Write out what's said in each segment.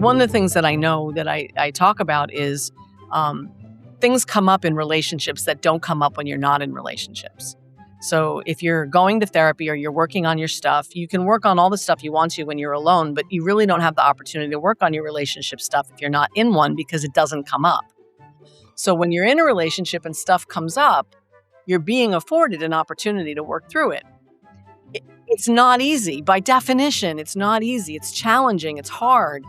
One of the things that I know that I talk about is things come up in relationships that don't come up when you're not in relationships. So if you're going to therapy or you're working on your stuff, you can work on all the stuff you want to when you're alone, but you really don't have the opportunity to work on your relationship stuff if you're not in one because it doesn't come up. So when you're in a relationship and stuff comes up, you're being afforded an opportunity to work through it. It's not easy. By definition, it's not easy. It's challenging. It's hard.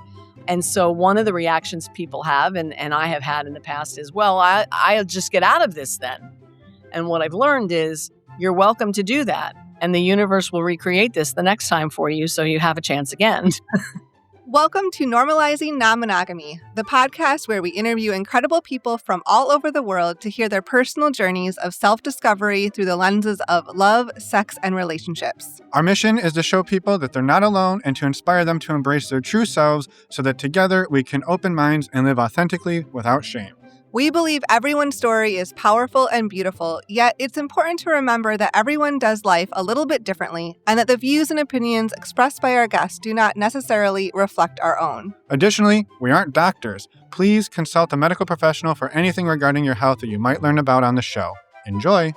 And so one of the reactions people have, and I have had in the past is, well, I'll just get out of this then. And what I've learned is you're welcome to do that. And the universe will recreate this the next time for you so you have a chance again. Welcome to Normalizing Non-Monogamy, the podcast where we interview incredible people from all over the world to hear their personal journeys of self-discovery through the lenses of love, sex, and relationships. Our mission is to show people that they're not alone and to inspire them to embrace their true selves so that together we can open minds and live authentically without shame. We believe everyone's story is powerful and beautiful, yet it's important to remember that everyone does life a little bit differently and that the views and opinions expressed by our guests do not necessarily reflect our own. Additionally, we aren't doctors. Please consult a medical professional for anything regarding your health that you might learn about on the show. Enjoy!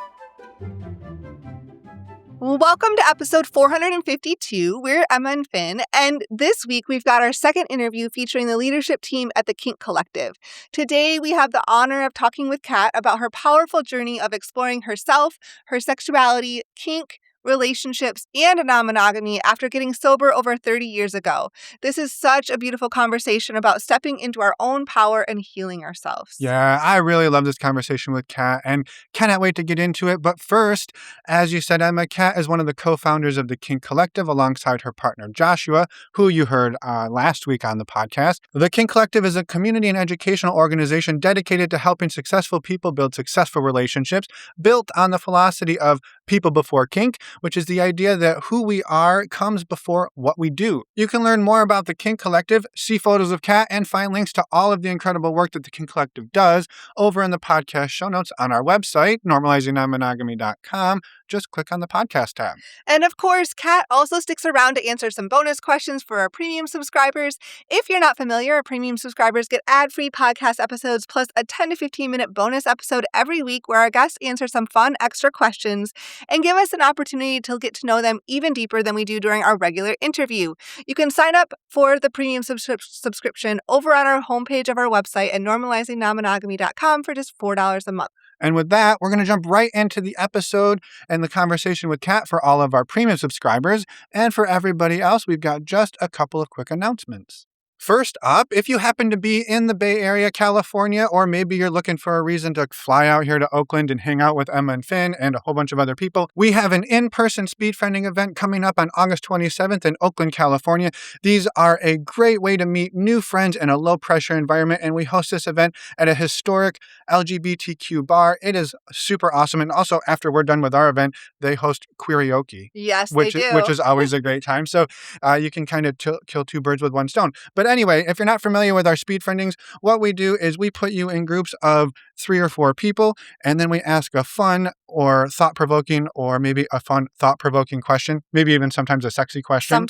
Welcome to episode 452. We're Emma and Finn, and this week we've got our second interview featuring the leadership team at the Kink Collective. Today we have the honor of talking with Kat about her powerful journey of exploring herself, her sexuality, kink, relationships, and non-monogamy after getting sober over 30 years ago. This is such a beautiful conversation about stepping into our own power and healing ourselves. Yeah, I really love this conversation with Kat and cannot wait to get into it. But first, as you said, Emma, Kat is one of the co-founders of the Kink Collective alongside her partner Joshua, who you heard last week on the podcast. The Kink Collective is a community and educational organization dedicated to helping successful people build successful relationships, built on the philosophy of people before kink, which is the idea that who we are comes before what we do. You can learn more about the Kink Collective, see photos of Kat, and find links to all of the incredible work that the Kink Collective does over in the podcast show notes on our website, normalizingnonmonogamy.com. Just click on the podcast tab. And of course, Kat also sticks around to answer some bonus questions for our premium subscribers. If you're not familiar, our premium subscribers get ad-free podcast episodes plus a 10 to 15-minute bonus episode every week where our guests answer some fun extra questions and give us an opportunity to get to know them even deeper than we do during our regular interview. You can sign up for the premium subscription over on our homepage of our website at normalizingnonmonogamy.com for just $4 a month. And with that, we're going to jump right into the episode and the conversation with Kat for all of our premium subscribers. And for everybody else, we've got just a couple of quick announcements. First up, if you happen to be in the Bay Area, California, or maybe you're looking for a reason to fly out here to Oakland and hang out with Emma and Finn and a whole bunch of other people, we have an in-person speedfriending event coming up on August 27th in Oakland, California. These are a great way to meet new friends in a low-pressure environment, and we host this event at a historic LGBTQ bar. It is super awesome, and also after we're done with our event, they host karaoke. Yes, they do. Which is always a great time. So you can kind of kill two birds with one stone. But anyway, if you're not familiar with our speed friendings, what we do is we put you in groups of 3 or 4 people, and then we ask a fun or thought-provoking or maybe a fun thought-provoking question, maybe even sometimes a sexy question.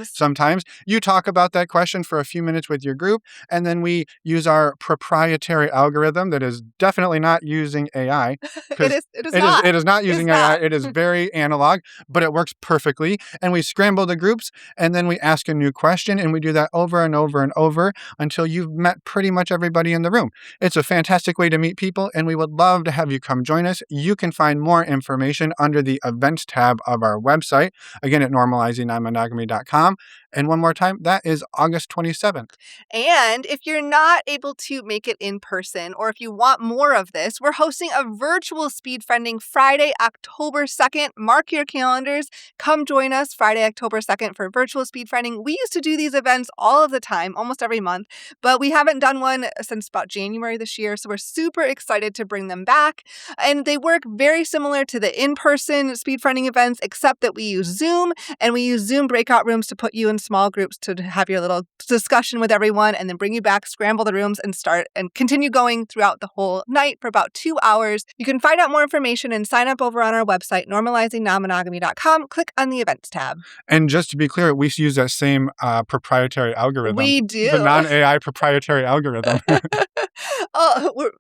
Sometimes. You talk about that question for a few minutes with your group, and then we use our proprietary algorithm that is definitely not using AI. It is not using AI. It is very analog, but it works perfectly. And we scramble the groups, and then we ask a new question, and we do that over and over and over until you've met pretty much everybody in the room. It's a fantastic way to meet people, and we would love to have you come join us. You can find more information under the events tab of our website, again at normalizingnonmonogamy.com. And one more time, that is August 27th. And if you're not able to make it in person, or if you want more of this, we're hosting a virtual speedfriending Friday, October 2nd. Mark your calendars. Come join us Friday, October 2nd for virtual speedfriending. We used to do these events all of the time, almost every month, but we haven't done one since about January this year. So we're super excited to bring them back. And they work very similar to the in-person speedfriending events, except that we use Zoom, and we use Zoom breakout rooms to put you in small groups to have your little discussion with everyone and then bring you back, scramble the rooms, and start and continue going throughout the whole night for about 2 hours. You can find out more information and sign up over on our website, normalizingnonmonogamy.com. Click on the events tab. And just to be clear, we use that same proprietary algorithm. We do. The non-AI proprietary algorithm.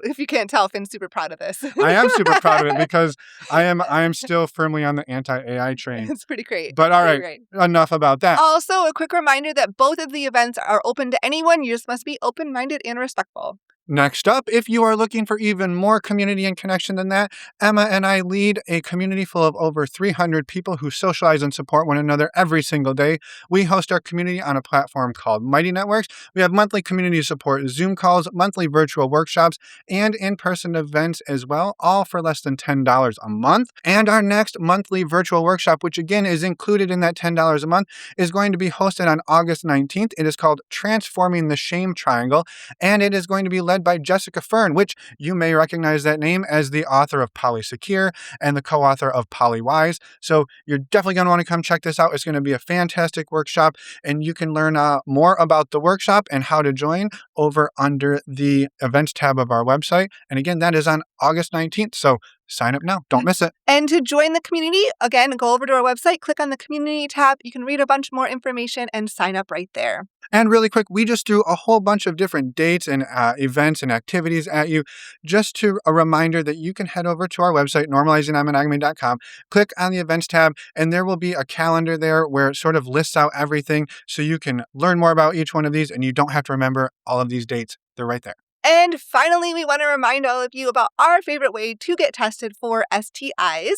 If you can't tell, Finn's super proud of this. I am super proud of it because I am still firmly on the anti-AI train. It's pretty great. But all right, enough about that. Also, a quick reminder that both of the events are open to anyone. You just must be open-minded and respectful. Next up, if you are looking for even more community and connection than that, Emma and I lead a community full of over 300 people who socialize and support one another every single day. We host our community on a platform called Mighty Networks. We have monthly community support Zoom calls, monthly virtual workshops, and in-person events as well, all for less than $10 a month. And our next monthly virtual workshop, which again is included in that $10 a month, is going to be hosted on August 19th. It is called Transforming the Shame Triangle, and it is going to be led by Jessica Fern, which you may recognize that name as the author of Polysecure and the co-author of Polywise. So you're definitely going to want to come check this out. It's going to be a fantastic workshop, and you can learn more about the workshop and how to join over under the events tab of our website. And again, that is on August 19th. So sign up now. Don't miss it. And to join the community, again, go over to our website, click on the community tab. You can read a bunch more information and sign up right there. And really quick, we just threw a whole bunch of different dates and events and activities at you. Just to a reminder that you can head over to our website, normalizingnonmonogamy.com, click on the events tab, and there will be a calendar there where it sort of lists out everything so you can learn more about each one of these and you don't have to remember all of these dates. They're right there. And finally, we want to remind all of you about our favorite way to get tested for STIs.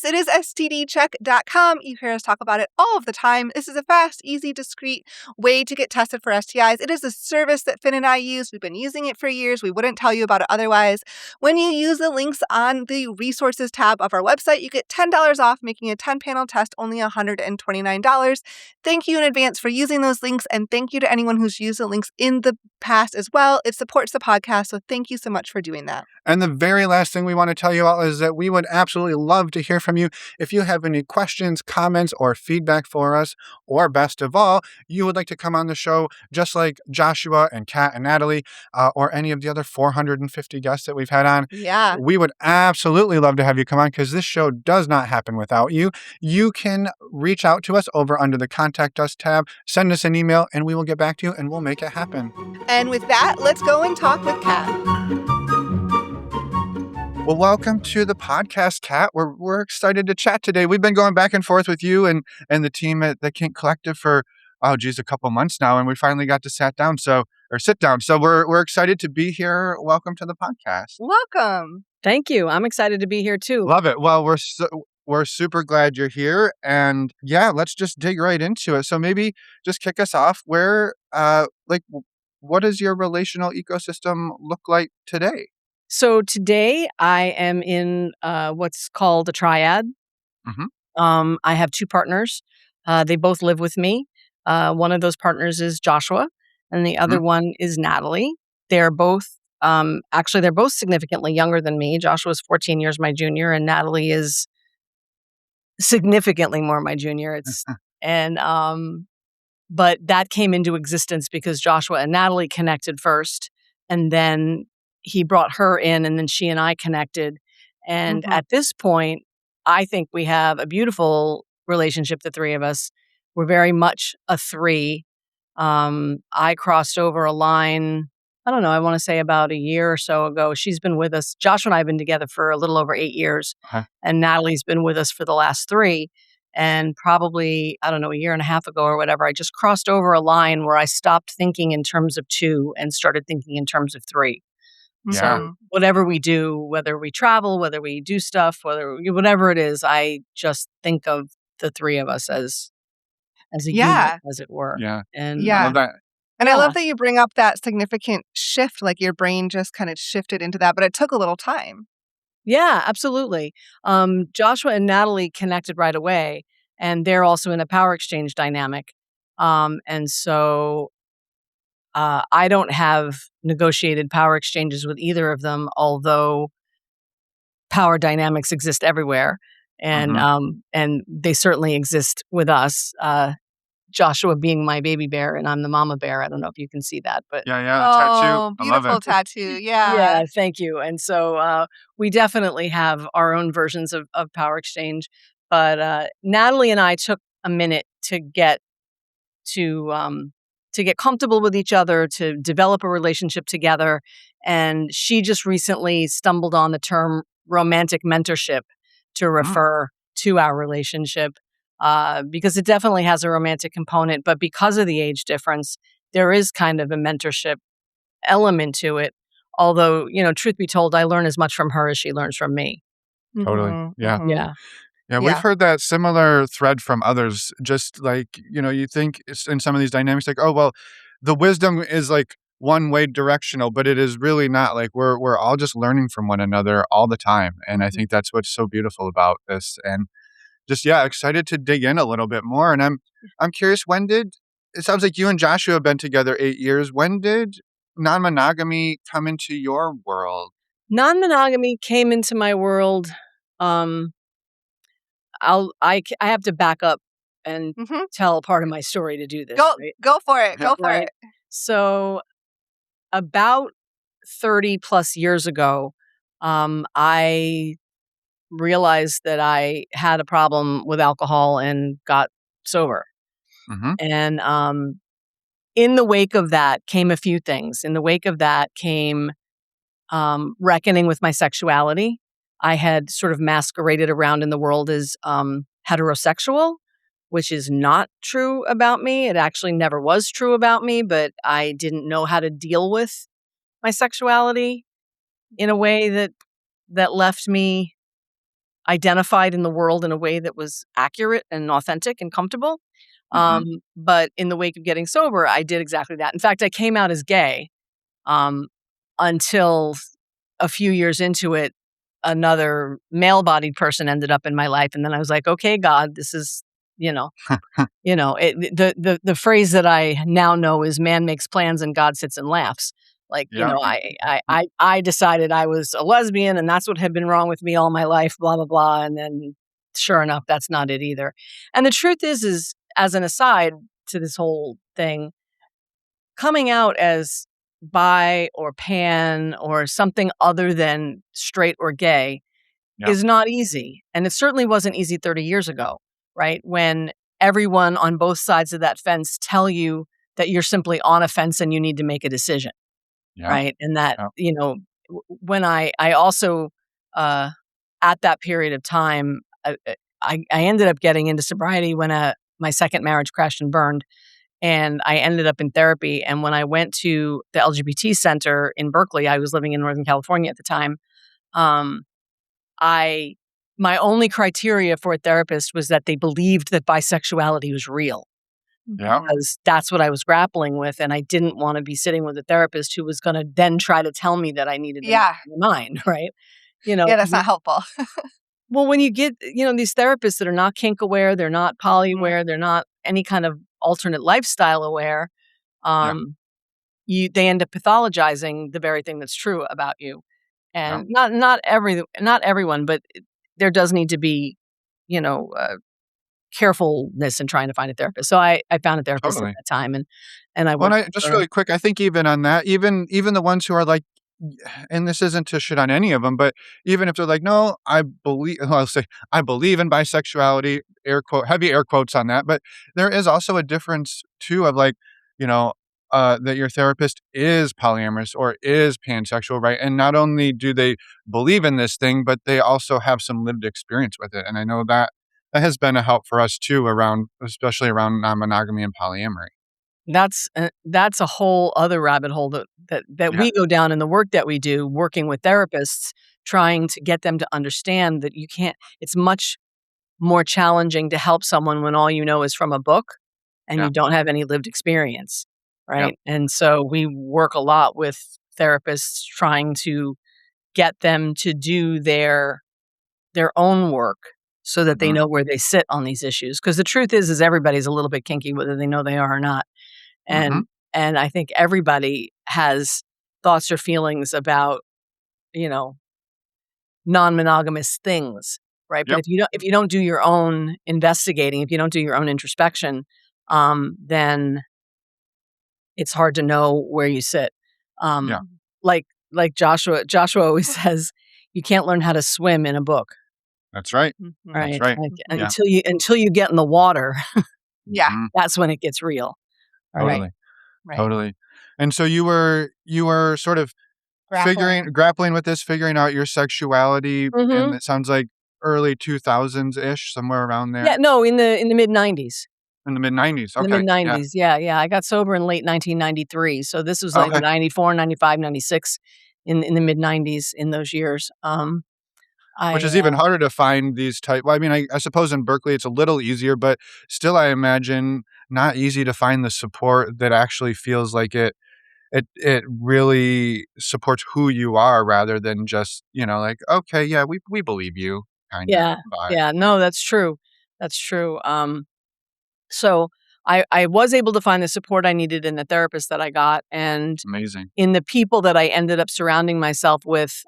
It is stdcheck.com. You hear us talk about it all of the time. This is a fast, easy, discreet way to get tested for STIs. It is a service that Finn and I use. We've been using it for years. We wouldn't tell you about it otherwise. When you use the links on the resources tab of our website, you get $10 off, making a 10-panel test only $129. Thank you in advance for using those links, and thank you to anyone who's used the links in the past as well. It supports the podcast, so thank you so much for doing that. And the very last thing we want to tell you all is that we would absolutely love to hear from you. If you have any questions, comments, or feedback for us, or best of all, you would like to come on the show just like Joshua and Kat and Natalie, or any of the other 450 guests that we've had on. Yeah. We would absolutely love to have you come on because this show does not happen without you. You can reach out to us over under the Contact Us tab, send us an email, and we will get back to you and we'll make it happen. And with that, let's go and talk with Kat. Well, welcome to the podcast, Kat. We're excited to chat today. We've been going back and forth with you and the team at the Kink Collective for, a couple months now, and we finally got to sit down. So we're excited to be here. Welcome to the podcast. Welcome. Thank you. I'm excited to be here too. Love it. Well, we're super glad you're here, and yeah, let's just dig right into it. So maybe just kick us off. What does your relational ecosystem look like today? So today I am in what's called a triad. Mm-hmm. I have two partners. They both live with me. One of those partners is Joshua, and the other one is Natalie. They're both they're both significantly younger than me. Joshua's 14 years my junior, and Natalie is significantly more my junior. But that came into existence because Joshua and Natalie connected first, and then he brought her in, and then she and I connected. And at this point, I think we have a beautiful relationship, the three of us. We're very much a three. I crossed over a line, I don't know, I want to say about a year or so ago. She's been with us. Joshua and I have been together for a little over 8 years, and Natalie's been with us for the last 3. And probably, I don't know, a year and a half ago or whatever, I just crossed over a line where I stopped thinking in terms of 2 and started thinking in terms of 3. Yeah. So whatever we do, whether we travel, whether we do stuff, whatever it is, I just think of the 3 of us as a unit, as it were. Yeah. And I love that. And I love that you bring up that significant shift, like your brain just kind of shifted into that, but it took a little time. Yeah, absolutely. Joshua and Natalie connected right away, and they're also in a power exchange dynamic. And so I don't have negotiated power exchanges with either of them, although power dynamics exist everywhere. And they certainly exist with us. Joshua being my baby bear and I'm the mama bear. I don't know if you can see that, but Yeah, tattoo. I love Beautiful it. tattoo. Yeah. yeah, thank you. And so we definitely have our own versions of power exchange. But Natalie and I took a minute to get comfortable with each other, to develop a relationship together. And she just recently stumbled on the term romantic mentorship to refer to our relationship because it definitely has a romantic component. But because of the age difference, there is kind of a mentorship element to it. Although, truth be told, I learn as much from her as she learns from me. Totally. Mhm, Yeah. mhm. Yeah. Yeah, we've Yeah. heard that similar thread from others. Just like, you think in some of these dynamics, like, oh, well, the wisdom is like one way directional, but it is really not. Like we're all just learning from one another all the time. And I think that's what's so beautiful about this. And just, yeah, excited to dig in a little bit more. And I'm curious, it sounds like you and Joshua have been together 8 years. When did non-monogamy come into your world? Non-monogamy came into my world. Um, I have to back up and Mhm. tell part of my story to do this, Go right? go for it. Yeah. Go for Right. it. So about 30 plus years ago, I realized that I had a problem with alcohol and got sober. Mm-hmm. And in the wake of that came a few things. In the wake of that came reckoning with my sexuality. I had sort of masqueraded around in the world as heterosexual, which is not true about me. It actually never was true about me, but I didn't know how to deal with my sexuality in a way that left me identified in the world in a way that was accurate and authentic and comfortable. Mm-hmm. But in the wake of getting sober, I did exactly that. In fact, I came out as gay um, until a few years into it, another male-bodied person ended up in my life, and then I was like, "Okay, God, this is, you know, the phrase that I now know is man makes plans and God sits and laughs." Like, Yeah. I decided I was a lesbian and that's what had been wrong with me all my life, blah, blah, blah. And then sure enough, that's not it either. And the truth is as an aside to this whole thing, coming out as bi or pan or something other than straight or gay Yeah. is not easy. And it certainly wasn't easy 30 years ago, right? When everyone on both sides of that fence tell you that you're simply on a fence and you need to make a decision, Yeah. right? And that, Yeah. when I also, at that period of time, I ended up getting into sobriety when my second marriage crashed and burned. And I ended up in therapy. And when I went to the LGBT center in Berkeley, I was living in Northern California at the time. Um, my only criteria for a therapist was that they believed that bisexuality was real Yeah. because that's what I was grappling with. And I didn't want to be sitting with a therapist who was going to then try to tell me that I needed to Yeah. make my mind, right? Yeah, that's not helpful. Well, when you get, these therapists that are not kink aware, they're not poly Mhm. aware, they're not any kind of alternate lifestyle aware, Yeah. they end up pathologizing the very thing that's true about you. Yeah. And not everyone, but there does need to be, carefulness in trying to find a therapist. So I found a therapist at Totally. that time and I Well, worked and with just her. really quick, I think even on that, even the ones who are like, and this isn't to shit on any of them, but even if they're like, no, I'll say, I believe in bisexuality, heavy air quotes on that. But there is also a difference too of like, you know, that your therapist is polyamorous or is pansexual, right? And not only do they believe in this thing, but they also have some lived experience with it. And I know that has been a help for us too especially around non-monogamy and polyamory. That's a whole other rabbit hole that Yeah. we go down in the work that we do, working with therapists, trying to get them to understand that you can't. It's much more challenging to help someone when all you know is from a book and Yeah. you don't have any lived experience, Yep. right? And so we work a lot with therapists trying to get them to do their own work so that they Mhm. know where they sit on these issues. Because the truth is everybody's a little bit kinky, whether they know they are or not. Mhm. And and I think everybody has thoughts or feelings about, you know, non-monogamous things, right? But Yep. if you don't do your own investigating, if you don't do your own introspection, then it's hard to know where you sit. Yeah. Like Joshua always says, you can't learn how to swim in a book, That's right. right? That's right. Like, Yeah. until you get in the water, Yeah. Mhm. that's when it gets real. All right. Totally. Right. Totally. And so you were sort of grappling with this, figuring out your sexuality, and Mm-hmm. it sounds like early 2000s-ish, somewhere around Yeah, there, no, in the mid '90s. in the mid-90s. In the Okay. mid Yeah. '90s, yeah. I got sober in late 1993, so this was like Okay. 94, 95, 96, in the mid '90s, in those years. Which I is even harder to find these type well, I mean, I suppose in Berkeley it's a little easier, but still I imagine not easy to find the support that actually feels like it really supports who you are rather than just, like, "Okay, yeah, we believe you," kinda Yeah, vibe. yeah, no, that's true. That's true. So I was able to find the support I needed in the therapist that I got, and Amazing. in the people that I ended up surrounding myself with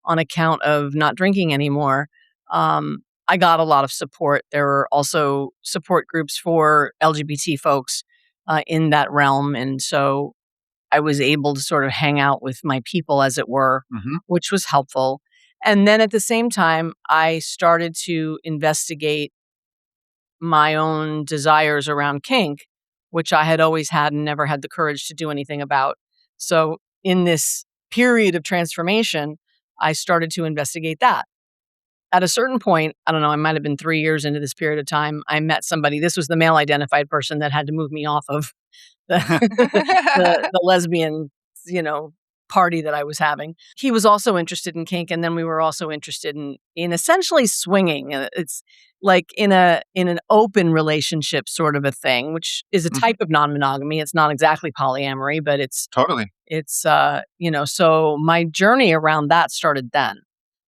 on account of not drinking anymore. I got a lot of support. There were also support groups for LGBT folks in that realm, and so I was able to sort of hang out with my people, as it were, Mhm. which was helpful. And then at the same time, I started to investigate my own desires around kink, which I had always had and never had the courage to do anything about. So, in this period of transformation, I started to investigate that. At a certain point, I don't know, I might have been 3 years into this period of time, I met somebody. This was the male identified person that had to move me off of the the lesbian, you know, party that I was having. He was also interested in kink, and then we were also interested in essentially swinging. It's like in an open relationship sort of a thing, which is a Mhm. type of non-monogamy. It's not exactly polyamory, but Totally. so my journey around that started then. Yeah.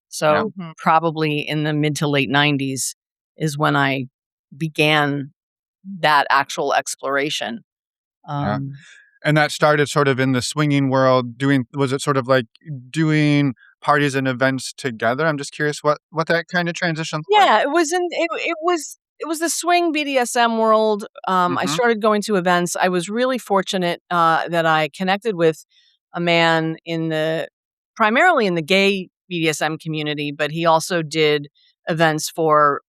So probably in the mid to late '90s is when I began that actual exploration. Yeah. Um, And that started sort of in the swinging world was it sort of like doing parties and events together? I'm just curious what that kind of transition looked like. Yeah, it was the swing BDSM world. I Mhm. started going to events. I was really fortunate that I connected with a man primarily in the gay BDSM community, but he also did events for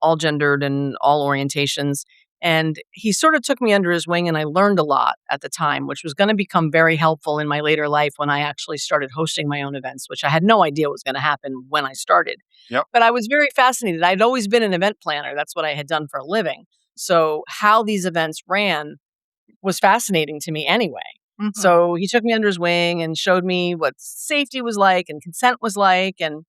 all gendered and all orientations. And he sort of took me under his wing, and I learned a lot at the time, which was going to become very helpful in my later life when I actually started hosting my own events, which I had no idea was going to happen when I started. Yep. But I was very fascinated. I'd always been an event planner. That's what I had done for a living. So how these events ran was fascinating to me anyway. So he took me under his wing and showed me what safety was like and consent was like, and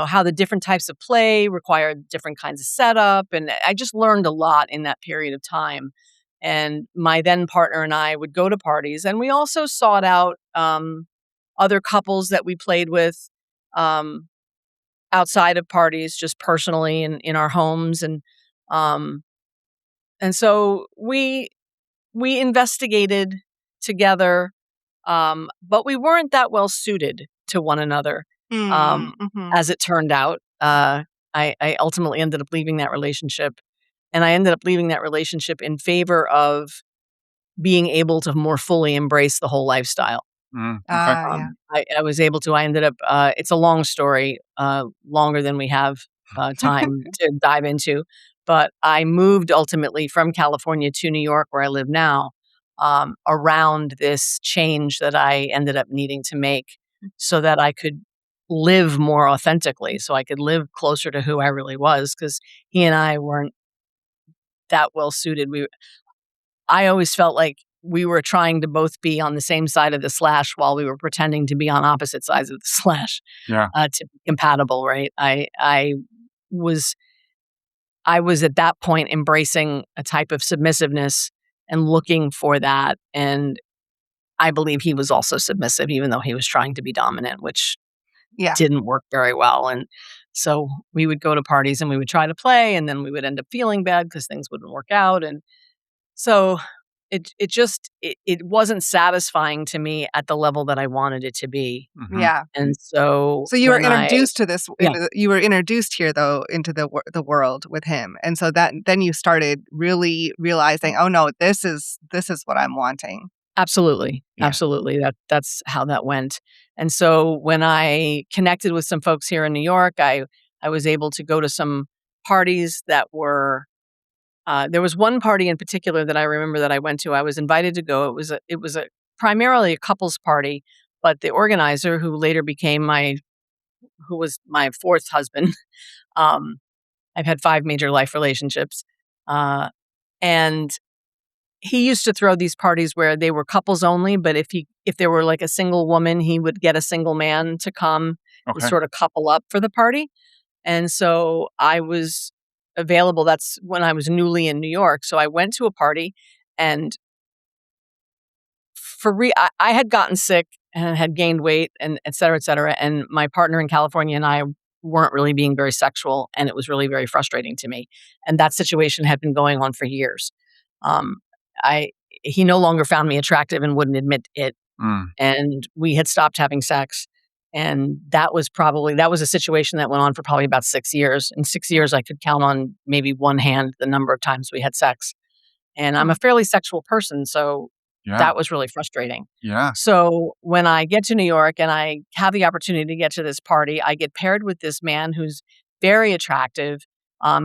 how the different types of play required different kinds of setup. And I just learned a lot in that period of time. And my then partner and I would go to parties, and we also sought out other couples that we played with um, outside of parties, just personally in our homes. Um, and so we investigated together, but we weren't that well suited to one another. Um, as it turned out, I ultimately ended up leaving that relationship, and I ended up leaving that relationship in favor of being able to more fully embrace the whole lifestyle. Okay. Yeah. I was able to. I ended up. It's a long story, longer than we have time to dive into. But I moved ultimately from California to New York, where I live now, around this change that I ended up needing to make, so that I could live more authentically, so I could live closer to who I really was, because he and I weren't that well suited. I always felt like we were trying to both be on the same side of the slash while we were pretending to be on opposite sides of the slash Yeah. to be compatible, right? Was I was at that point embracing a type of submissiveness and looking for that, and I believe he was also submissive, even though he was trying to be dominant, which Yeah. didn't work very well. And so we would go to parties and we would try to play, and then we would end up feeling bad because things wouldn't work out, and so it wasn't satisfying to me at the level that I wanted it to be. Yeah. And so So you were when introduced to this. yeah, You were introduced here, though, into the world with him, and so that then you started really realizing, oh no, this is what I'm wanting. absolutely, Yeah. absolutely. That's how that went. And so when I connected with some folks here in New York, I was able to go to some parties that were. There was one party in particular that I remember that I went to. I was invited to go. It was a primarily a couples party, but the organizer, who later became who was my fourth husband. Um, I've had 5 major life relationships, and he used to throw these parties where they were couples only. But if there were like a single woman, he would get a single man to come and Okay. sort of couple up for the party. And so I was available. That's when I was newly in New York. So I went to a party, and I had gotten sick and had gained weight, and et cetera, et cetera. And my partner in California and I weren't really being very sexual, and it was really very frustrating to me. And that situation had been going on for years. Um, I He no longer found me attractive and wouldn't admit it, Mm. and we had stopped having sex. And that was a situation that went on for probably about 6 years. In 6 years, I could count on maybe one hand the number of times we had sex. And I'm Hmm. a fairly sexual person, so Yeah. that was really frustrating. Yeah. So when I get to New York and I have the opportunity to get to this party, I get paired with this man who's very attractive.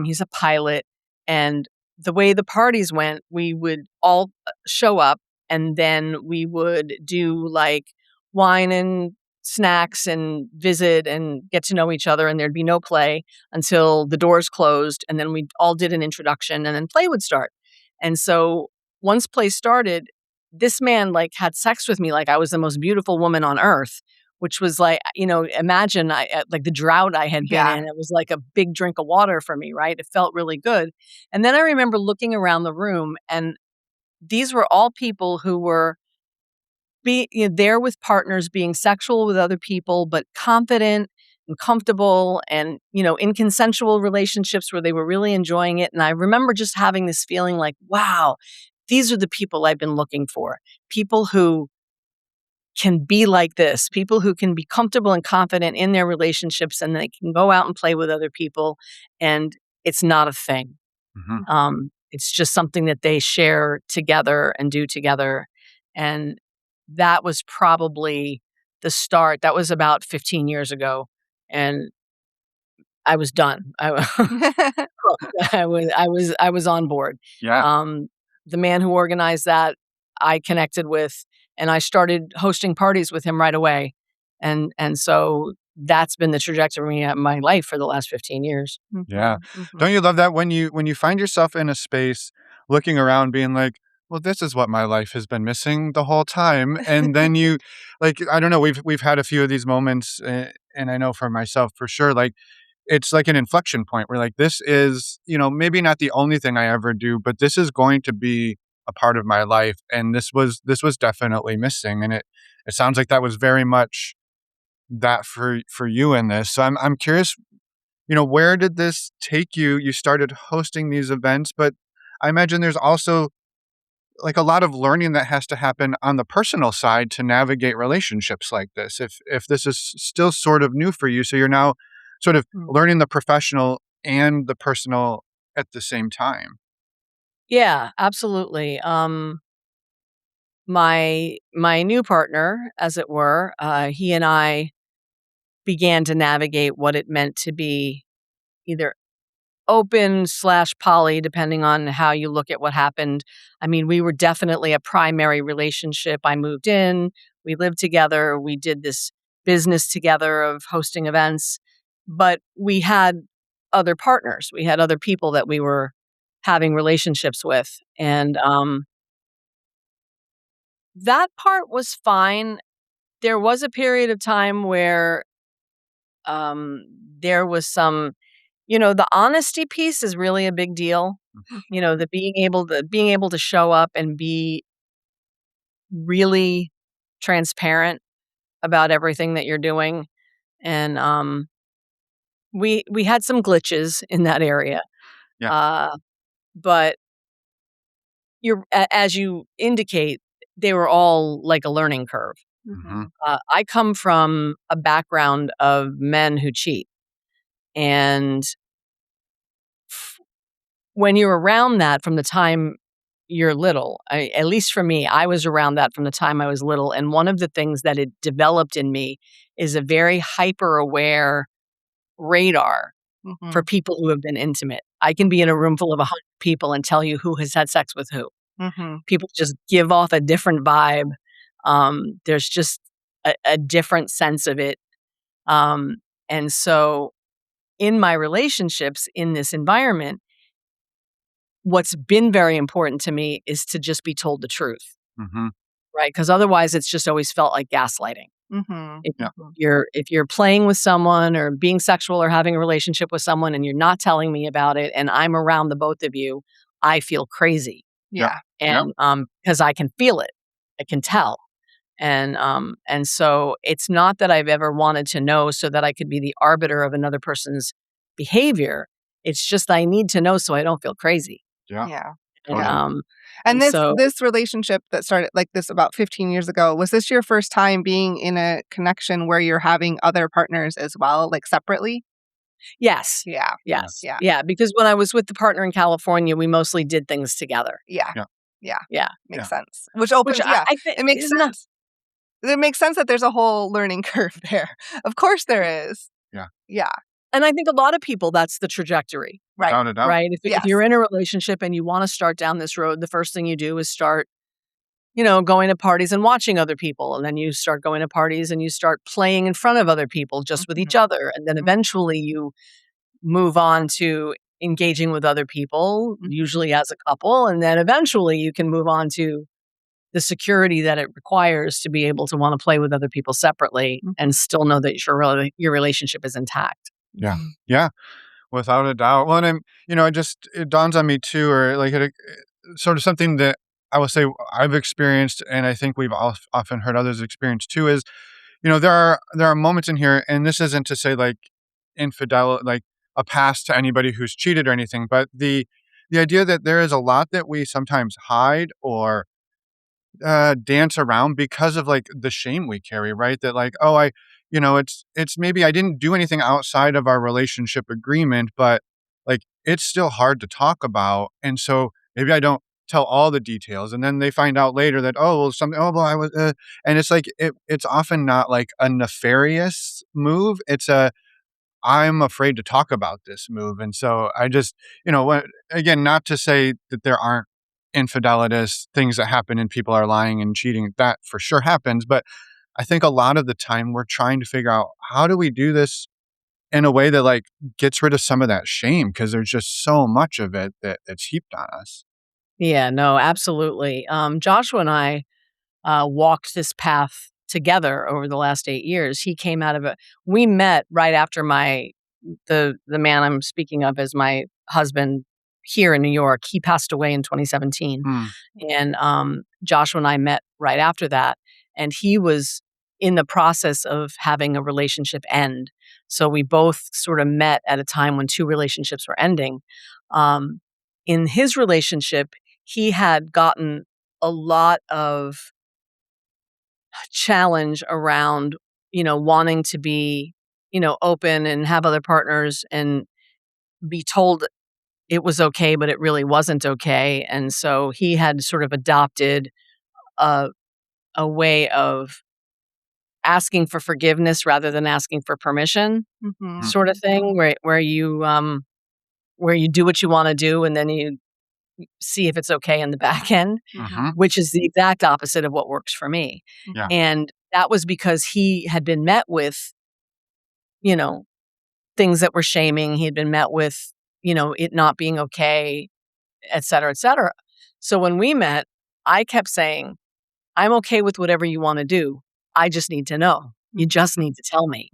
He's a pilot. And the way the parties went, we would all show up, and then we would do like wine and snacks and visit and get to know each other. And there'd be no play until the doors closed. And then we all did an introduction, and then play would start. And so once play started, this man like had sex with me like I was the most beautiful woman on earth, which was like, imagine like the drought I had been Yeah. in. It was like a big drink of water for me, right? It felt really good. And then I remember looking around the room, and these were all people who were there with partners, being sexual with other people, but confident and comfortable, and in consensual relationships where they were really enjoying it. And I remember just having this feeling like, wow, these are the people I've been looking for. People who can be like this, people who can be comfortable and confident in their relationships, and they can go out and play with other people, and it's not a thing. Hmm. It's just something that they share together and do together. And that was probably the start. That was about 15 years ago. And I was done. I was on board. Yeah. Um, the man who organized that, I connected with, and I started hosting parties with him right away. And so that's been the trajectory of my life for the last 15 years. Yeah. Mhm, mhm. Don't you love that when you find yourself in a space looking around being like, well, this is what my life has been missing the whole time. And then you like, I don't know, we've had a few of these moments, and I know for myself for sure, like it's like an inflection point where like this is, maybe not the only thing I ever do, but this is going to be a part of my life. And this was definitely missing. And it sounds like that was very much that for you in this. So I'm curious, where did this take you? You started hosting these events, but I imagine there's also like a lot of learning that has to happen on the personal side to navigate relationships like this. If this is still sort of new for you, so you're now sort of Mm. learning the professional and the personal at the same time. Yeah, absolutely. My new partner, as it were, he and I began to navigate what it meant to be either open/poly, depending on how you look at what happened. I mean, we were definitely a primary relationship. I moved in, we lived together, we did this business together of hosting events, but we had other partners. We had other people that we were having relationships with. And that part was fine. There was a period of time where um, there was some, the honesty piece is really a big deal. Mhm. The being able to show up and be really transparent about everything that you're doing. And we had some glitches in that area. Yeah. Uh, but as you indicate, they were all like a learning curve. Mm-hmm. I come from a background of men who cheat. And when you're around that from the time you're little, at least for me, I was around that from the time I was little. And one of the things that it developed in me is a very hyper aware radar for people who have been intimate. I can be in a room full of 100 people and tell you who has had sex with who. People just give off a different vibe. There's just a different sense of it. And so in my relationships in this environment, what's been very important to me is to just be told the truth, right? Because otherwise it's just always felt like gaslighting. If you're playing with someone or being sexual or having a relationship with someone and you're not telling me about it and I'm around the both of you, I feel crazy. And because I can feel it. I can tell. And so it's not that I've ever wanted to know so that I could be the arbiter of another person's behavior. It's just I need to know so I don't feel crazy. And this relationship that started like this about 15 years ago, was this your first time being in a connection where you're having other partners as well, like separately? Yes. Yes. Because when I was with the partner in California, we mostly did things together. Makes sense. Which opens, it makes sense. It makes sense that there's a whole learning curve there. Of course there is. Yeah. And I think a lot of people, that's the trajectory. Right. Right. If you're in a relationship and you want to start down this road, the first thing you do is start, going to parties and watching other people. And then you start going to parties and you start playing in front of other people just with each other. And then eventually you move on to engaging with other people, usually as a couple. And then eventually you can move on to the security that it requires to be able to want to play with other people separately and still know that your relationship is intact. Yeah, without a doubt. Well, and it dawns on me too, or like sort of something that I will say I've experienced, and I think we've often heard others experience too, is, there are moments in here, and this isn't to say like infidel, like a pass to anybody who's cheated or anything, but the idea that there is a lot that we sometimes hide or dance around because of like the shame we carry, right? That like, it's maybe I didn't do anything outside of our relationship agreement, but like it's still hard to talk about. And so maybe I don't tell all the details. And then they find out later that, I was, and it's like, it's often not like a nefarious move. It's I'm afraid to talk about this move. And so I just, again, not to say that there aren't infidelitous things that happen and people are lying and cheating. That for sure happens. But I think a lot of the time we're trying to figure out how do we do this in a way that like gets rid of some of that shame, because there's just so much of it that's heaped on us. Yeah, no, absolutely. Joshua and I walked this path together over the last 8 years. He came out of it. We met right after the man I'm speaking of as my husband here in New York. He passed away in 2017. And Joshua and I met right after that. And he was in the process of having a relationship end. So we both sort of met at a time when 2 relationships were ending. In his relationship, he had gotten a lot of challenge around, wanting to be, open and have other partners and be told it was okay, but it really wasn't okay. And so he had sort of adopted a way of asking for forgiveness rather than asking for permission, sort of thing, where you do what you want to do and then you see if it's okay in the back end, which is the exact opposite of what works for me. And that was because he had been met with, things that were shaming. He had been met with, it not being okay, et cetera, et cetera. So when we met, I kept saying, I'm okay with whatever you want to do. I just need to know. You just need to tell me.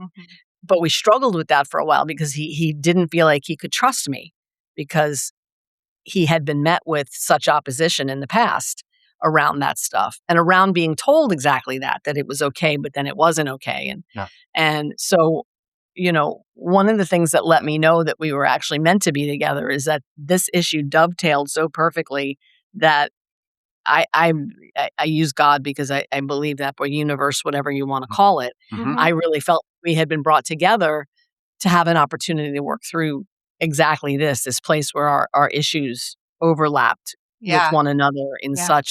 But we struggled with that for a while because he didn't feel like he could trust me because he had been met with such opposition in the past around that stuff and around being told exactly that it was okay, but then it wasn't okay. And so, one of the things that let me know that we were actually meant to be together is that this issue dovetailed so perfectly that I use God because I believe that, or universe, whatever you want to call it. Mhm. I really felt we had been brought together to have an opportunity to work through exactly this place where our issues overlapped with Yeah. one another Yeah.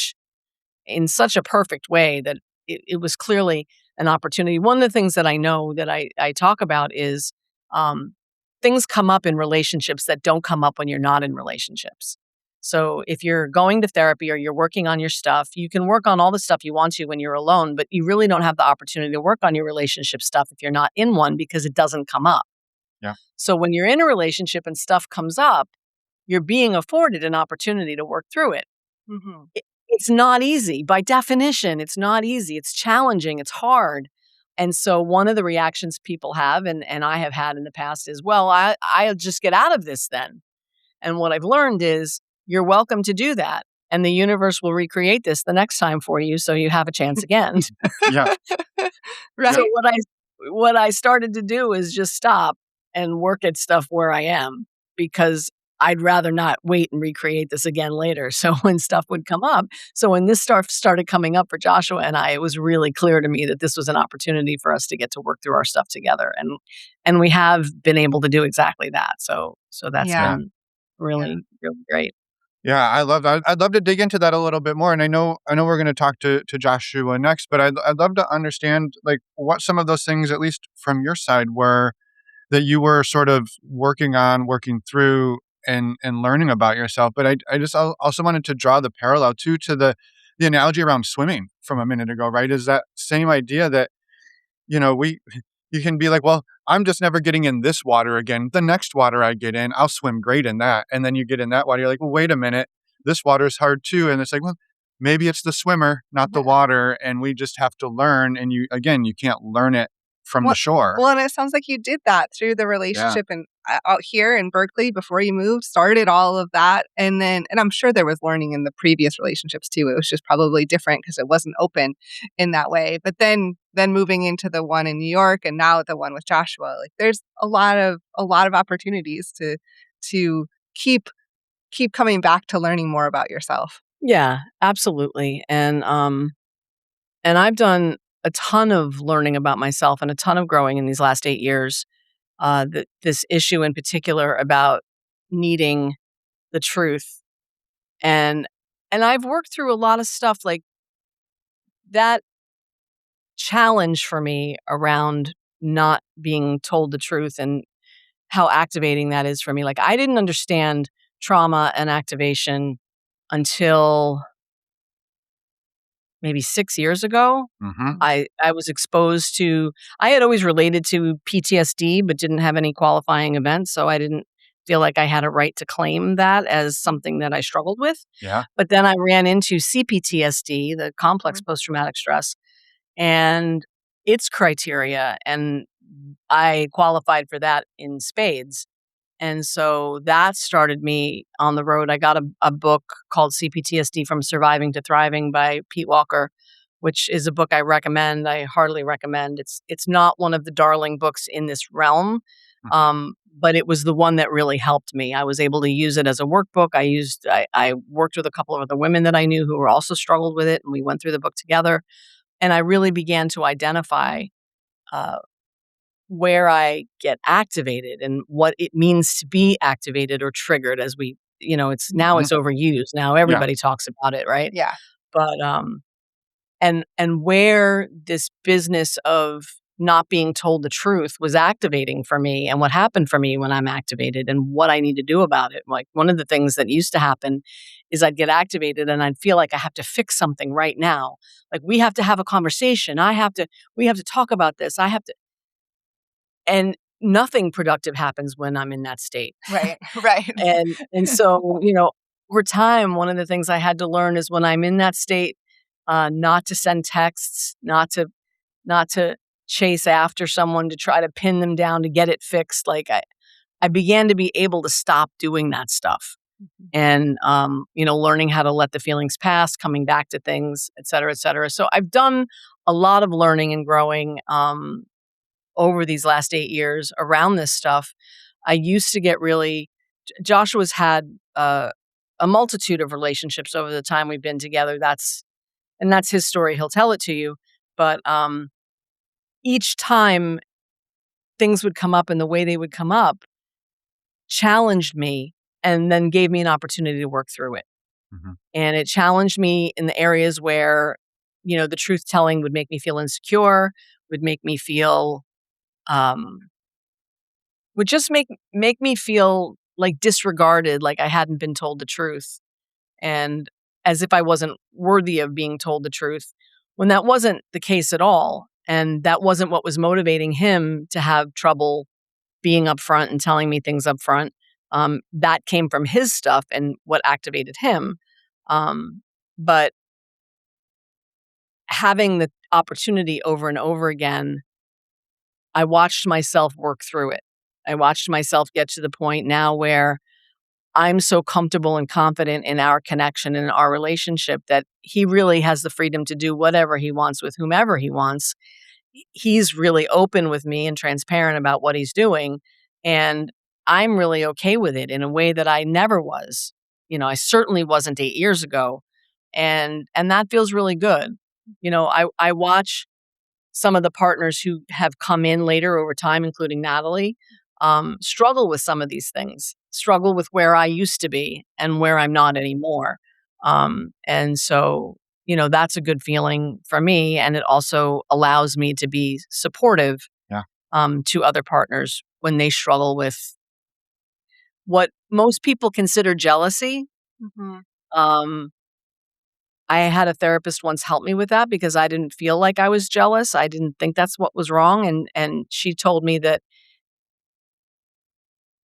in such a perfect way that it was clearly an opportunity. One of the things that I know that I talk about is um, things come up in relationships that don't come up when you're not in relationships. So if you're going to therapy or you're working on your stuff, you can work on all the stuff you want to when you're alone, but you really don't have the opportunity to work on your relationship stuff if you're not in one because it doesn't come up. Yeah. So when you're in a relationship and stuff comes up, you're being afforded an opportunity to work through it. Mhm. It's not easy. By definition, it's not easy. It's challenging. It's hard. And so one of the reactions people have, and I have had in the past is, well, I'll just get out of this then. And what I've learned is you're welcome to do that. And the universe will recreate this the next time for you so you have a chance again. Yeah. Right? So what I started to do is just stop and work at stuff where I am because I'd rather not wait and recreate this again later. So when stuff would come up, so when this stuff started coming up for Joshua and I, it was really clear to me that this was an opportunity for us to get to work through our stuff together, and we have been able to do exactly that. So that's Yeah. been really really great. Yeah, I love that. I'd love to dig into that a little bit more. And I know we're going to talk to Joshua next, but I'd love to understand like what some of those things, at least from your side, were that you were sort of working through and learning about yourself. But I just also wanted to draw the parallel too to the analogy around swimming from a minute ago, right? Is that same idea that, you can be like, well, I'm just never getting in this water again. The next water I get in, I'll swim great in that. And then you get in that water, you're like, well, wait a minute, this water is hard too. And it's like, well, maybe it's the swimmer, not the water. And we just have to learn. And you can't learn it from the shore. Well, and it sounds like you did that through the relationship and out here in Berkeley before you moved, started all of that. And I'm sure there was learning in the previous relationships too. It was just probably different because it wasn't open in that way. But then moving into the one in New York and now the one with Joshua, like there's a lot of opportunities to keep coming back to learning more about yourself. Yeah, absolutely. And I've done a ton of learning about myself and a ton of growing in these last 8 years. This issue in particular about needing the truth, and I've worked through a lot of stuff like that challenge for me around not being told the truth and how activating that is for me. Like I didn't understand trauma and activation until maybe 6 years ago. Mm-hmm. I was exposed to I had always related to PTSD, but didn't have any qualifying events, so I didn't feel like I had a right to claim that as something that I struggled with. Yeah. But then I ran into CPTSD, the complex post-traumatic stress, and its criteria, and I qualified for that in spades. And so that started me on the road. I got a book called CPTSD From Surviving to Thriving by Pete Walker, which is a book I recommend. I heartily recommend. It's not one of the darling books in this realm, but it was the one that really helped me. I was able to use it as a workbook. I worked with a couple of other women that I knew who were also struggled with it, and we went through the book together. And I really began to identify uh, where I get activated and what it means to be activated or triggered as it's now it's overused. Now everybody talks about it, right? Yeah. But and where this business of not being told the truth was activating for me and what happened for me when I'm activated and what I need to do about it. Like one of the things that used to happen is I'd get activated and I'd feel like I have to fix something right now. Like we have to have a conversation. We have to talk about this. And nothing productive happens when I'm in that state. Right. Right. And so, over time, one of the things I had to learn is when I'm in that state, not to send texts, not to chase after someone to try to pin them down to get it fixed. Like I began to be able to stop doing that stuff. And, learning how to let the feelings pass, coming back to things, et cetera, et cetera. So I've done a lot of learning and growing, over these last 8 years around this stuff. I used to get Joshua's had a a multitude of relationships over the time we've been together. That's his story. He'll tell it to you. But each time things would come up and the way they would come up challenged me and then gave me an opportunity to work through it. Mhm. And it challenged me in the areas where, the truth telling would make me feel insecure, would make me feel, would just make me feel like disregarded, like I hadn't been told the truth, and as if I wasn't worthy of being told the truth, when that wasn't the case at all. And that wasn't what was motivating him to have trouble being upfront and telling me things upfront. That came from his stuff and what activated him. But having the opportunity over and over again, I watched myself work through it. I watched myself get to the point now where I'm so comfortable and confident in our connection and our relationship that he really has the freedom to do whatever he wants with whomever he wants. He's really open with me and transparent about what he's doing. And I'm really okay with it in a way that I never was. I certainly wasn't 8 years ago. And that feels really good. I watch some of the partners who have come in later over time, including Natalie, struggle with some of these things, struggle with where I used to be and where I'm not anymore. And so, that's a good feeling for me. And it also allows me to be supportive Yeah. To other partners when they struggle with what most people consider jealousy. Mm-hmm. I had a therapist once help me with that because I didn't feel like I was jealous. I didn't think that's what was wrong. And she told me that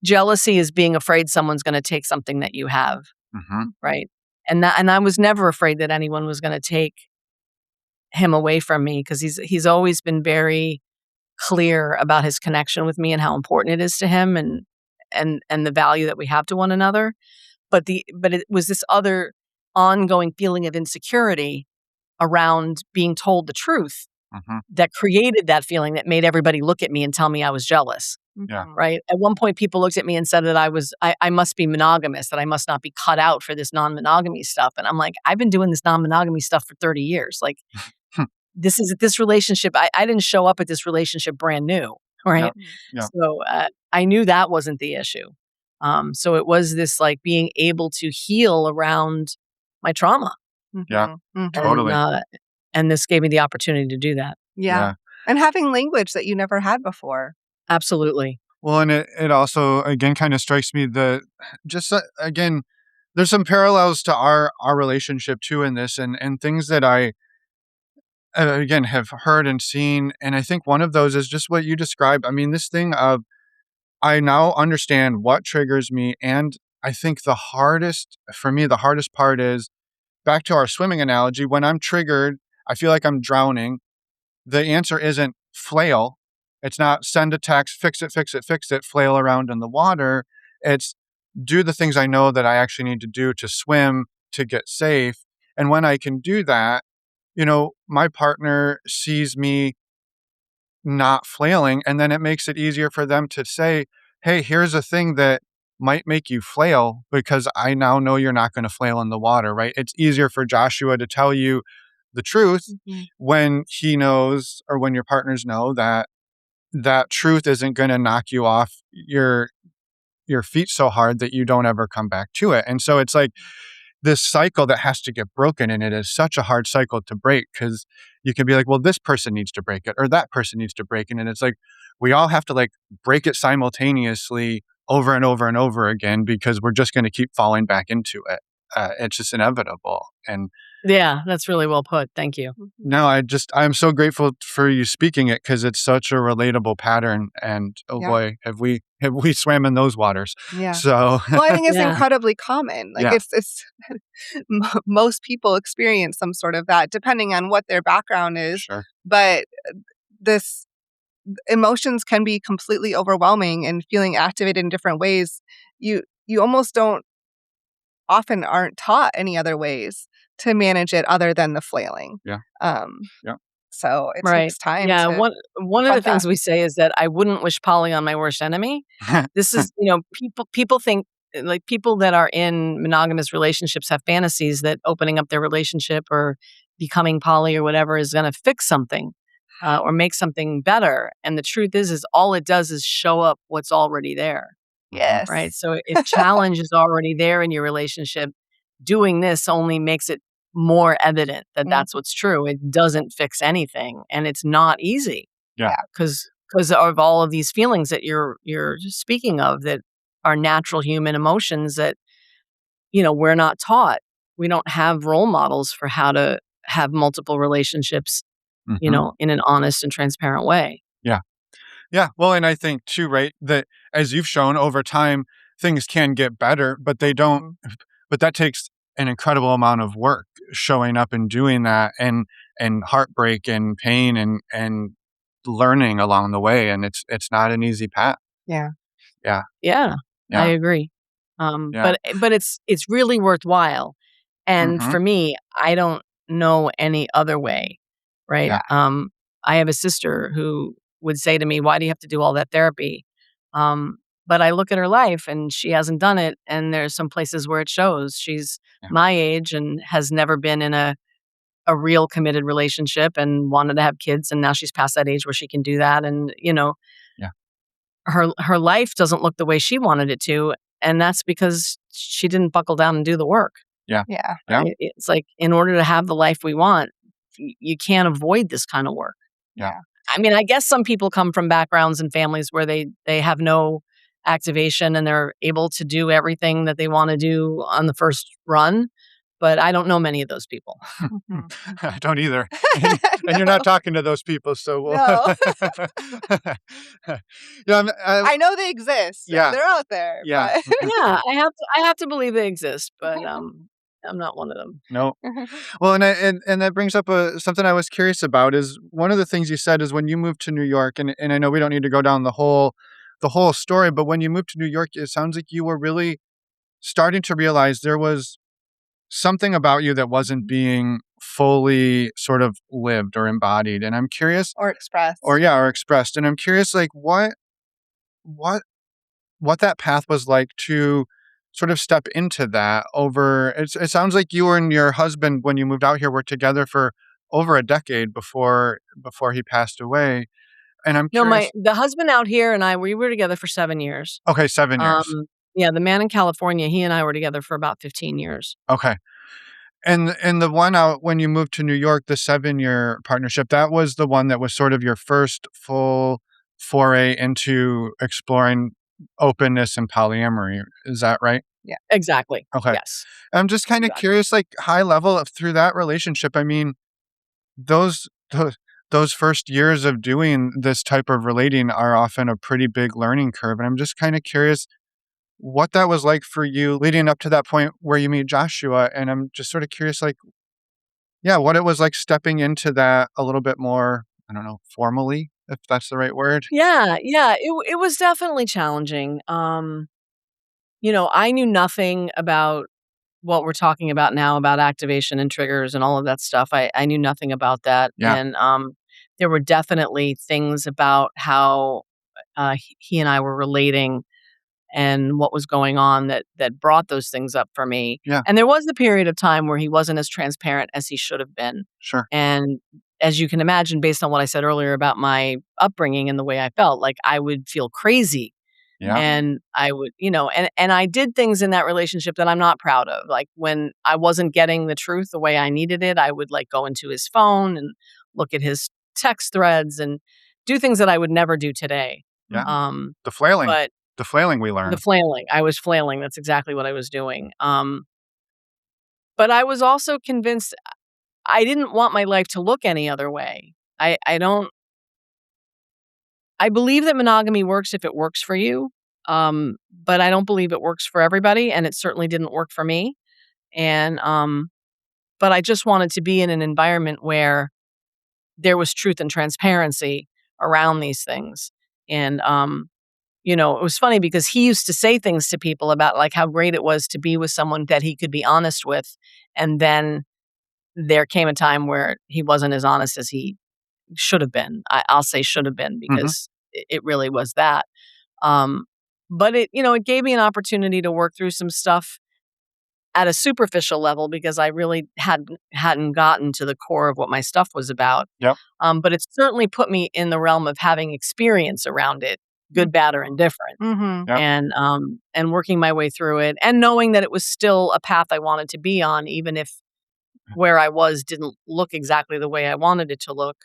jealousy is being afraid someone's going to take something that you have. Mm-hmm. Right. And I was never afraid that anyone was going to take him away from me because he's always been very clear about his connection with me and how important it is to him and the value that we have to one another. But it was this other ongoing feeling of insecurity around being told the truth Mm-hmm. that created that feeling that made everybody look at me and tell me I was jealous. Yeah. Right. At one point, people looked at me and said that I must be monogamous, that I must not be cut out for this non-monogamy stuff. And I'm like, I've been doing this non-monogamy stuff for 30 years. Like, this relationship, I didn't show up at this relationship brand new. Right. Yeah. So I knew that wasn't the issue. So it was this like being able to heal around my trauma. Yeah. Mm-hmm. Totally. And this gave me the opportunity to do that. Yeah. And having language that you never had before. Absolutely. Well, and it also, again, kind of strikes me that again, there's some parallels to our relationship too in this and things that I, again, have heard and seen. And I think one of those is just what you described. I mean, this thing of, I now understand what triggers me. And I think the hardest part is back to our swimming analogy. When I'm triggered, I feel like I'm drowning. The answer isn't flail. It's not send a text, fix it, flail around in the water. It's do the things I know that I actually need to do to swim, to get safe. And when I can do that, my partner sees me not flailing, and then it makes it easier for them to say, hey, here's a thing that might make you flail because I now know you're not going to flail in the water, right? It's easier for Joshua to tell you the truth when he knows, or when your partners know that truth isn't going to knock you off your feet so hard that you don't ever come back to it. And so it's like this cycle that has to get broken, and it is such a hard cycle to break because you can be like, well, this person needs to break it or that person needs to break it. And it's like, we all have to like break it simultaneously over and over and over again because we're just going to keep falling back into it. It's just inevitable. And yeah, that's really well put. Thank you. no, I'm so grateful for you speaking it because it's such a relatable pattern. And boy, have we swam in those waters. Yeah. So well, I think it's incredibly common. Like it's most people experience some sort of that, depending on what their background is. Sure. But this emotions can be completely overwhelming, and feeling activated in different ways. You almost often aren't taught any other ways to manage it other than the flailing. Yeah. So it takes time. Yeah. One of the things we say is that I wouldn't wish Polly on my worst enemy. This is, people think like people that are in monogamous relationships have fantasies that opening up their relationship or becoming poly or whatever is going to fix something or make something better. And the truth is all it does is show up what's already there. Yes. Right. So if challenge is already there in your relationship, doing this only makes it more evident that that's what's true. It doesn't fix anything, and it's not easy. Yeah. Because of all of these feelings that you're speaking of that are natural human emotions that, we're not taught. We don't have role models for how to have multiple relationships, in an honest and transparent way. Yeah. Yeah. Well, and I think too, right, that as you've shown over time, things can get better, but they don't, but that takes an incredible amount of work showing up and doing that and heartbreak and pain and learning along the way. And it's not an easy path. Yeah. Yeah. Yeah. I agree. Yeah. But it's really worthwhile. And for me, I don't know any other way. Right. Yeah. I have a sister who would say to me, "Why do you have to do all that therapy?" But I look at her life and she hasn't done it. And there's some places where it shows. She's my age and has never been in a real committed relationship and wanted to have kids. And now she's past that age where she can do that. And, her life doesn't look the way she wanted it to. And that's because she didn't buckle down and do the work. Yeah. Yeah. Right? It's like, in order to have the life we want, you can't avoid this kind of work. Yeah. I mean, I guess some people come from backgrounds and families where they have no activation and they're able to do everything that they want to do on the first run. But I don't know many of those people. I don't either. And you're not talking to those people, so we'll... No. I know they exist. Yeah. They're out there. Yeah. But... Yeah, I have to believe they exist, but I'm not one of them. No. Well, and that brings up something I was curious about is one of the things you said is when you moved to New York, and I know we don't need to go down the whole story, but when you moved to New York, it sounds like you were really starting to realize there was something about you that wasn't being fully sort of lived or embodied. And I'm curious, or expressed. Or expressed. And I'm curious, like what that path was like to sort of step into that over. It sounds like you and your husband, when you moved out here, were together for over a decade before he passed away. And I'm curious. No, the husband out here and we were together for 7 years. Okay, 7 years. Yeah, the man in California, he and I were together for about 15 years. Okay. And the one out when you moved to New York, the 7-year partnership, that was the one that was sort of your first full foray into exploring openness and polyamory. Is that right? Yeah, exactly. Okay. Yes. I'm just kind of curious, like high level through that relationship. I mean, those first years of doing this type of relating are often a pretty big learning curve. And I'm just kind of curious what that was like for you leading up to that point where you meet Joshua. And I'm just sort of curious, like, what it was like stepping into that a little bit more, I don't know, formally, if that's the right word. Yeah. It was definitely challenging. I knew nothing about what we're talking about now about activation and triggers and all of that stuff. I knew nothing about that. Yeah. And there were definitely things about how he and I were relating and what was going on that brought those things up for me. Yeah. And there was the period of time where he wasn't as transparent as he should have been. Sure. And as you can imagine, based on what I said earlier about my upbringing and the way I felt, like I would feel crazy. Yeah. And I would, and I did things in that relationship that I'm not proud of. Like when I wasn't getting the truth the way I needed it, I would like go into his phone and look at his text threads and do things that I would never do today. Yeah. The flailing. But the flailing we learned. The flailing. I was flailing. That's exactly what I was doing. But I was also convinced I didn't want my life to look any other way. I believe that monogamy works if it works for you. But I don't believe it works for everybody. And it certainly didn't work for me. And, but I just wanted to be in an environment where there was truth and transparency around these things. And, it was funny because he used to say things to people about like how great it was to be with someone that he could be honest with. And then there came a time where he wasn't as honest as he should have been. I'll say should have been because it really was that. But it gave me an opportunity to work through some stuff at a superficial level because I really hadn't gotten to the core of what my stuff was about. Yep. But it certainly put me in the realm of having experience around it, good, bad, or indifferent, Mm-hmm. Yep. and working my way through it, and knowing that it was still a path I wanted to be on, even if where I was didn't look exactly the way I wanted it to look.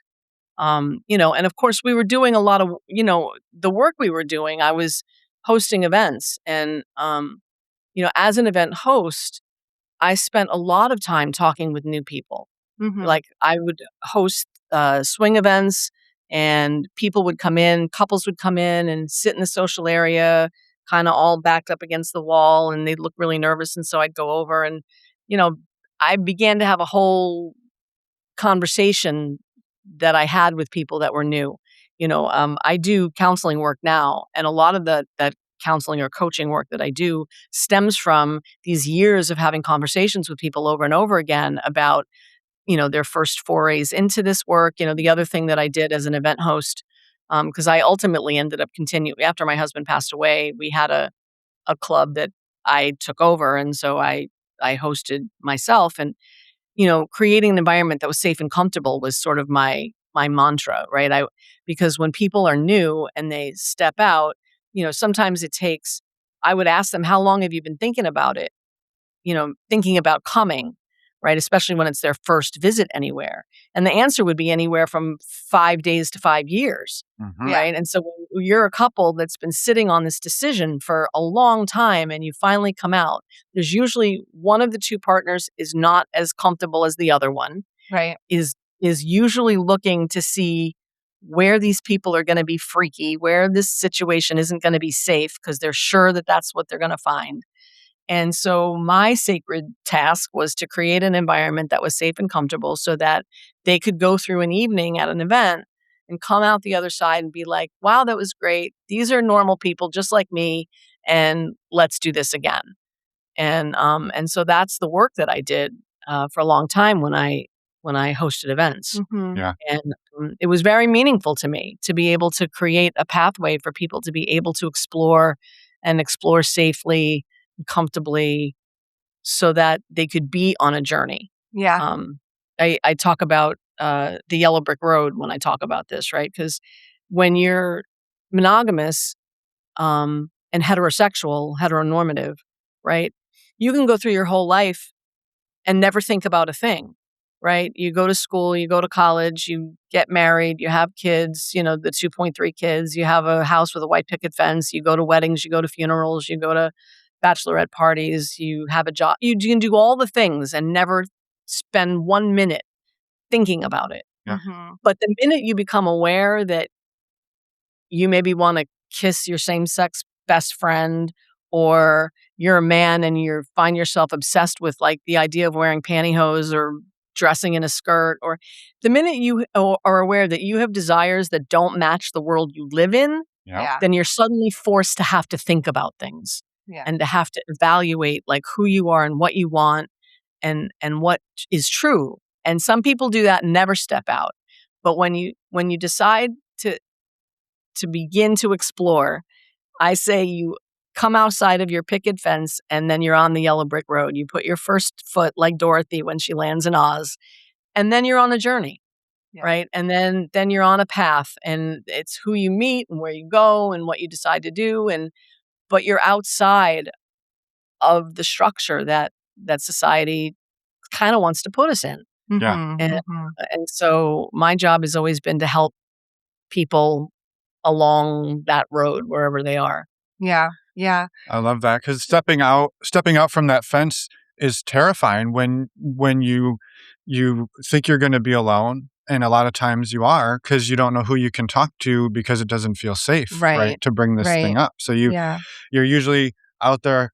And of course, we were doing a lot of the work we were doing. I was hosting events, and as an event host, I spent a lot of time talking with new people. Mm-hmm. Like I would host swing events, and people would come in, couples would come in and sit in the social area, kind of all backed up against the wall, and they'd look really nervous. And so I'd go over and, you know, I began to have a whole conversation that I had with people that were new. I do counseling work now, and a lot of that counseling or coaching work that I do stems from these years of having conversations with people over and over again about, their first forays into this work. The other thing that I did as an event host, because I ultimately ended up continuing after my husband passed away, we had a club that I took over. And so I hosted myself, and, creating an environment that was safe and comfortable was sort of my mantra, right? Because when people are new and they step out, sometimes I would ask them, how long have you been thinking about it? Thinking about coming, right? Especially when it's their first visit anywhere. And the answer would be anywhere from 5 days to 5 years, Mhm. right? And so when you're a couple that's been sitting on this decision for a long time and you finally come out, there's usually one of the two partners is not as comfortable as the other one, Right. is usually looking to see where these people are going to be freaky, where this situation isn't going to be safe because they're sure that that's what they're going to find. And so my sacred task was to create an environment that was safe and comfortable so that they could go through an evening at an event and come out the other side and be like, wow, that was great. These are normal people just like me, and let's do this again. And so that's the work that I did for a long time when I hosted events. Mm-hmm. Yeah. And it was very meaningful to me to be able to create a pathway for people to be able to explore safely, comfortably, so that they could be on a journey. Yeah. I talk about the yellow brick road when I talk about this, right? Because when you're monogamous and heteronormative, right, you can go through your whole life and never think about a thing, right? You go to school, you go to college, you get married, you have kids, the 2.3 kids, you have a house with a white picket fence, you go to weddings, you go to funerals, you go to bachelorette parties, you have a job. You can do all the things and never spend 1 minute thinking about it. Yeah. Mm-hmm. But the minute you become aware that you maybe want to kiss your same-sex best friend, or you're a man and you find yourself obsessed with like the idea of wearing pantyhose or dressing in a skirt, or the minute you are aware that you have desires that don't match the world you live in, Yeah. then you're suddenly forced to have to think about things. Yeah. And to have to evaluate like who you are and what you want and what is true. And some people do that and never step out. But when you decide to begin to explore, I say you come outside of your picket fence and then you're on the yellow brick road. You put your first foot like Dorothy when she lands in Oz, and then you're on a journey. Yeah. Right. And then you're on a path, and it's who you meet and where you go and what you decide to do. But you're outside of the structure that society kind of wants to put us in. Yeah. Mm-hmm. And Mm-hmm. and so my job has always been to help people along that road wherever they are. Yeah. Yeah. I love that, because stepping out from that fence is terrifying when you think you're going to be alone, and a lot of times you are, because you don't know who you can talk to because it doesn't feel safe, Right. to bring this thing Right. up. So Yeah. you're usually out there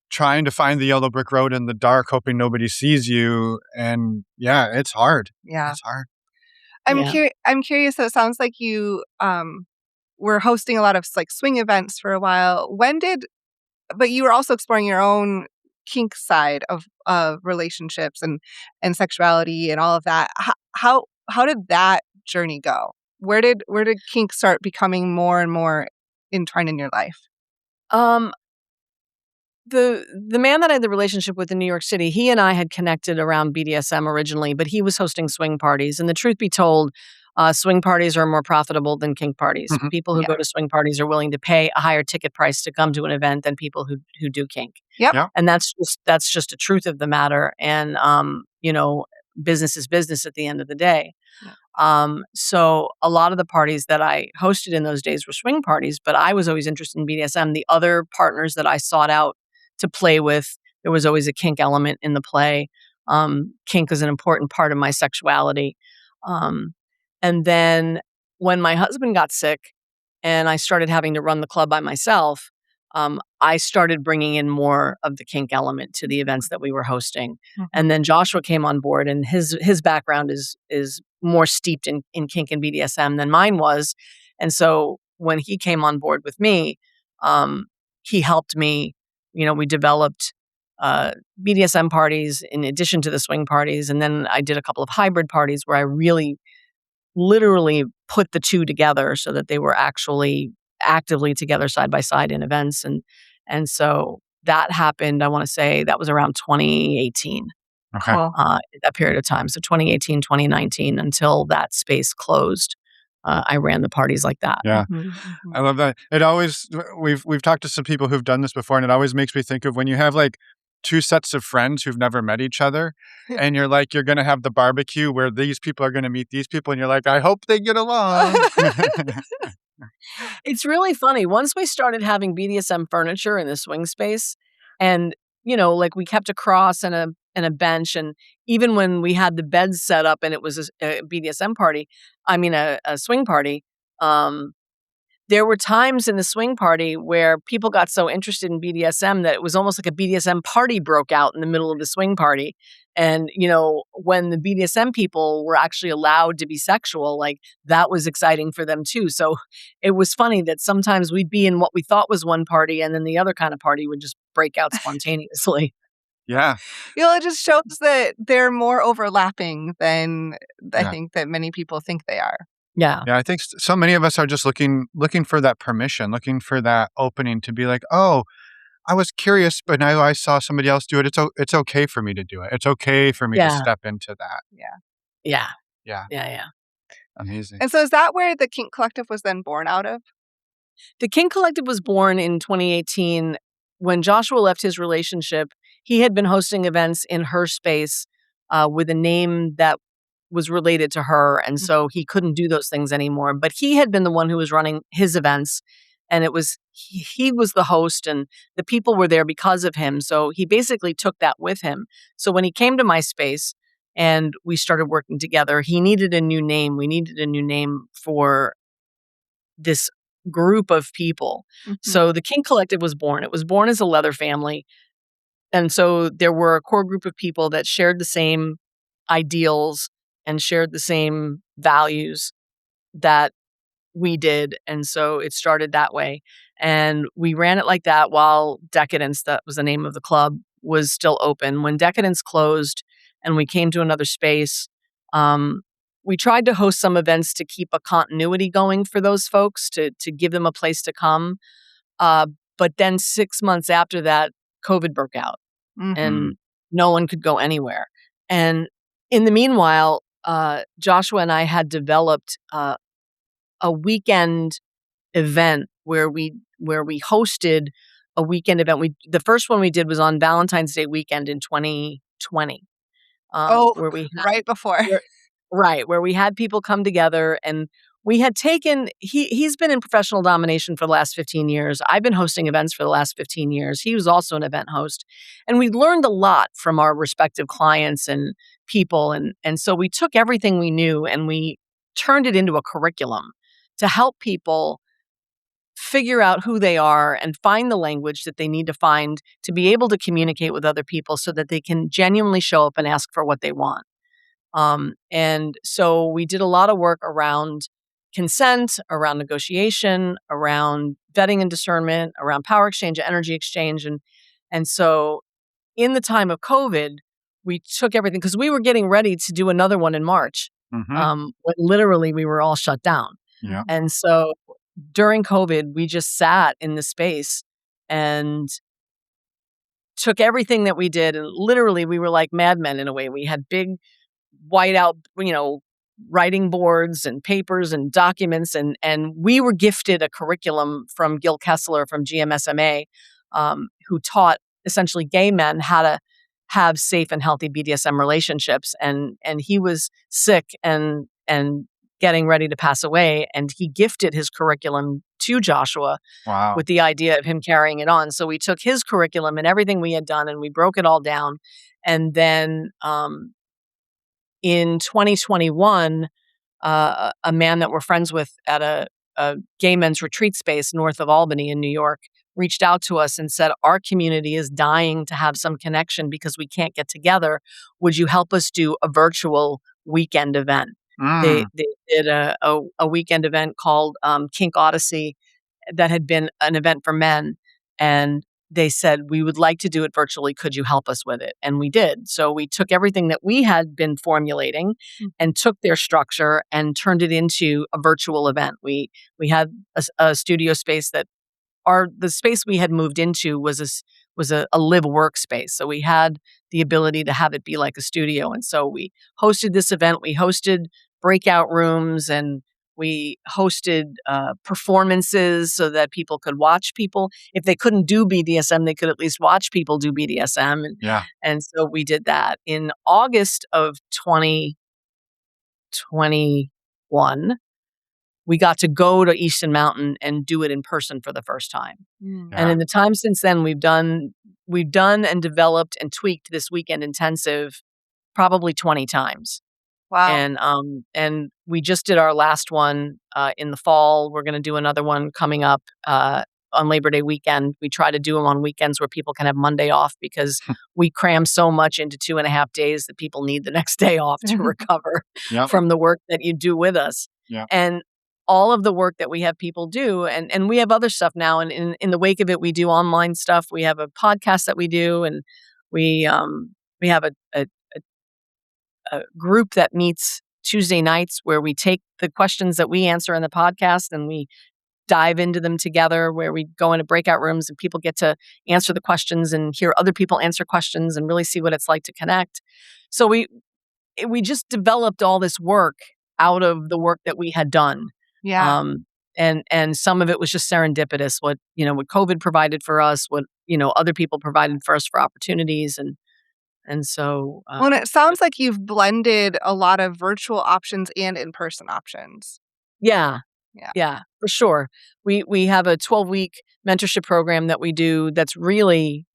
trying to find the yellow brick road in the dark, hoping nobody sees you, and yeah, it's hard. Yeah. It's hard. I'm Yeah. I'm curious. So it sounds like you were hosting a lot of like swing events for a while. But you were also exploring your own kink side of relationships and sexuality and all of that. How did that journey go? Where did kink start becoming more and more entwined in your life? Um, the man that I had the relationship with in New York City, he and I had connected around BDSM originally, but he was hosting swing parties. And the truth be told, swing parties are more profitable than kink parties. Mhm. People who Yeah. go to swing parties are willing to pay a higher ticket price to come to an event than people who do kink. Yep. Yeah. And that's just a truth of the matter. And business is business at the end of the day. Yeah. So a lot of the parties that I hosted in those days were swing parties, but I was always interested in BDSM. The other partners that I sought out to play with, there was always a kink element in the play. Kink is an important part of my sexuality. And then when my husband got sick and I started having to run the club by myself, I started bringing in more of the kink element to the events that we were hosting. Mhm. And then Joshua came on board, and his background is more steeped in kink and BDSM than mine was. And so when he came on board with me, he helped me. We developed BDSM parties in addition to the swing parties. And then I did a couple of hybrid parties where I really literally put the two together so that they were actually actively together side by side in events. And so that happened, I want to say that was around 2018, Okay. Cool. that period of time. So 2018, 2019, until that space closed, I ran the parties like that. Yeah. Mhm, I mhm. love that. It always we've talked to some people who've done this before, and it always makes me think of when you have like two sets of friends who've never met each other, and you're gonna have the barbecue where these people are gonna meet these people, and you're like, I hope they get along. It's really funny. Once we started having BDSM furniture in the swing space, and like we kept a cross and a bench, and even when we had the beds set up and it was a BDSM party, I mean a swing party, there were times in the swing party where people got so interested in BDSM that it was almost like a BDSM party broke out in the middle of the swing party. And, when the BDSM people were actually allowed to be sexual, like that was exciting for them too. So it was funny that sometimes we'd be in what we thought was one party and then the other kind of party would just break out spontaneously. Yeah. It just shows that they're more overlapping than I Yeah. think that many people think they are. Yeah. Yeah, I think so many of us are just looking for that permission, looking for that opening to be like, oh, I was curious, but now I saw somebody else do it. It's okay for me to do it. It's okay for me to Yeah. step into that. Yeah. Yeah. Yeah, Yeah. amazing. And so is that where the Kink Collective was then born out of? The King Collective was born in 2018 when Joshua left his relationship. He had been hosting events in her space with a name that was related to her. And so he couldn't do those things anymore. But he had been the one who was running his events. And he was the host and the people were there because of him. So he basically took that with him. So when he came to my space and we started working together, he needed a new name. We needed a new name for this group of people. Mhm. So the King Collective was born. It was born as a leather family. And so there were a core group of people that shared the same ideals and shared the same values that we did. And so it started that way. And we ran it like that while Decadence, that was the name of the club, was still open. When Decadence closed and we came to another space, we tried to host some events to keep a continuity going for those folks, to give them a place to come. But then 6 months after that, COVID broke out Mhm. and no one could go anywhere. And in the meanwhile, Joshua and I had developed a weekend event where we hosted a weekend event. The first one we did was on Valentine's Day weekend in 2020, where we had, right before. where we had people come together, and we had taken he's been in professional domination for the last 15 years. I've been hosting events for the last 15 years. He was also an event host. And we learned a lot from our respective clients and people. And so we took everything we knew and we turned it into a curriculum to help people figure out who they are and find the language that they need to find to be able to communicate with other people so that they can genuinely show up and ask for what they want. And so we did a lot of work around consent, around negotiation, around vetting and discernment, around power exchange, energy exchange. And so in the time of COVID, we took everything because we were getting ready to do another one in March. When literally we were all shut down. Yeah. And so during COVID, we just sat in the space and took everything that we did, and literally we were like madmen in a way. We had big whiteout, writing boards and papers and documents, and we were gifted a curriculum from Gil Kessler from GMSMA, who taught essentially gay men how to have safe and healthy BDSM relationships. And he was sick and getting ready to pass away, and he gifted his curriculum to Joshua. Wow. With the idea of him carrying it on. So we took his curriculum and everything we had done, and we broke it all down. And then in 2021, a man that we're friends with at a gay men's retreat space north of Albany in New York reached out to us and said, our community is dying to have some connection because we can't get together. Would you help us do a virtual weekend event? They did a weekend event called Kink Odyssey that had been an event for men. And they said, we would like to do it virtually. Could you help us with it? And we did. So we took everything that we had been formulating and took their structure and turned it into a virtual event. We had a studio space that the space we had moved into was a live workspace. So we had the ability to have it be like a studio. And so we hosted this event. We hosted breakout rooms, and we hosted performances so that people could watch people. If they couldn't do BDSM, they could at least watch people do BDSM. And so we did that. In August of 2021, we got to go to Easton Mountain and do it in person for the first time. And in the time since then, we've done and developed and tweaked this weekend intensive probably 20 times. Wow. And we just did our last one in the fall. We're going to do another one coming up on Labor Day weekend. We try to do them on weekends where people can have Monday off, because we cram so much into 2.5 days that people need the next day off to recover from the work that you do with us. And all of the work that we have people do, and we have other stuff now. And in the wake of it, we do online stuff. We have a podcast that we do, and we have a group that meets Tuesday nights where we take the questions that we answer in the podcast and we dive into them together, where we go into breakout rooms and people get to answer the questions and hear other people answer questions and really see what it's like to connect. So we just developed all this work out of the work that we had done. And some of it was just serendipitous, what COVID provided for us, what other people provided for us for opportunities. And so and it sounds like you've blended a lot of virtual options and in-person options. Yeah, for sure. We have a 12-week mentorship program that we do that's really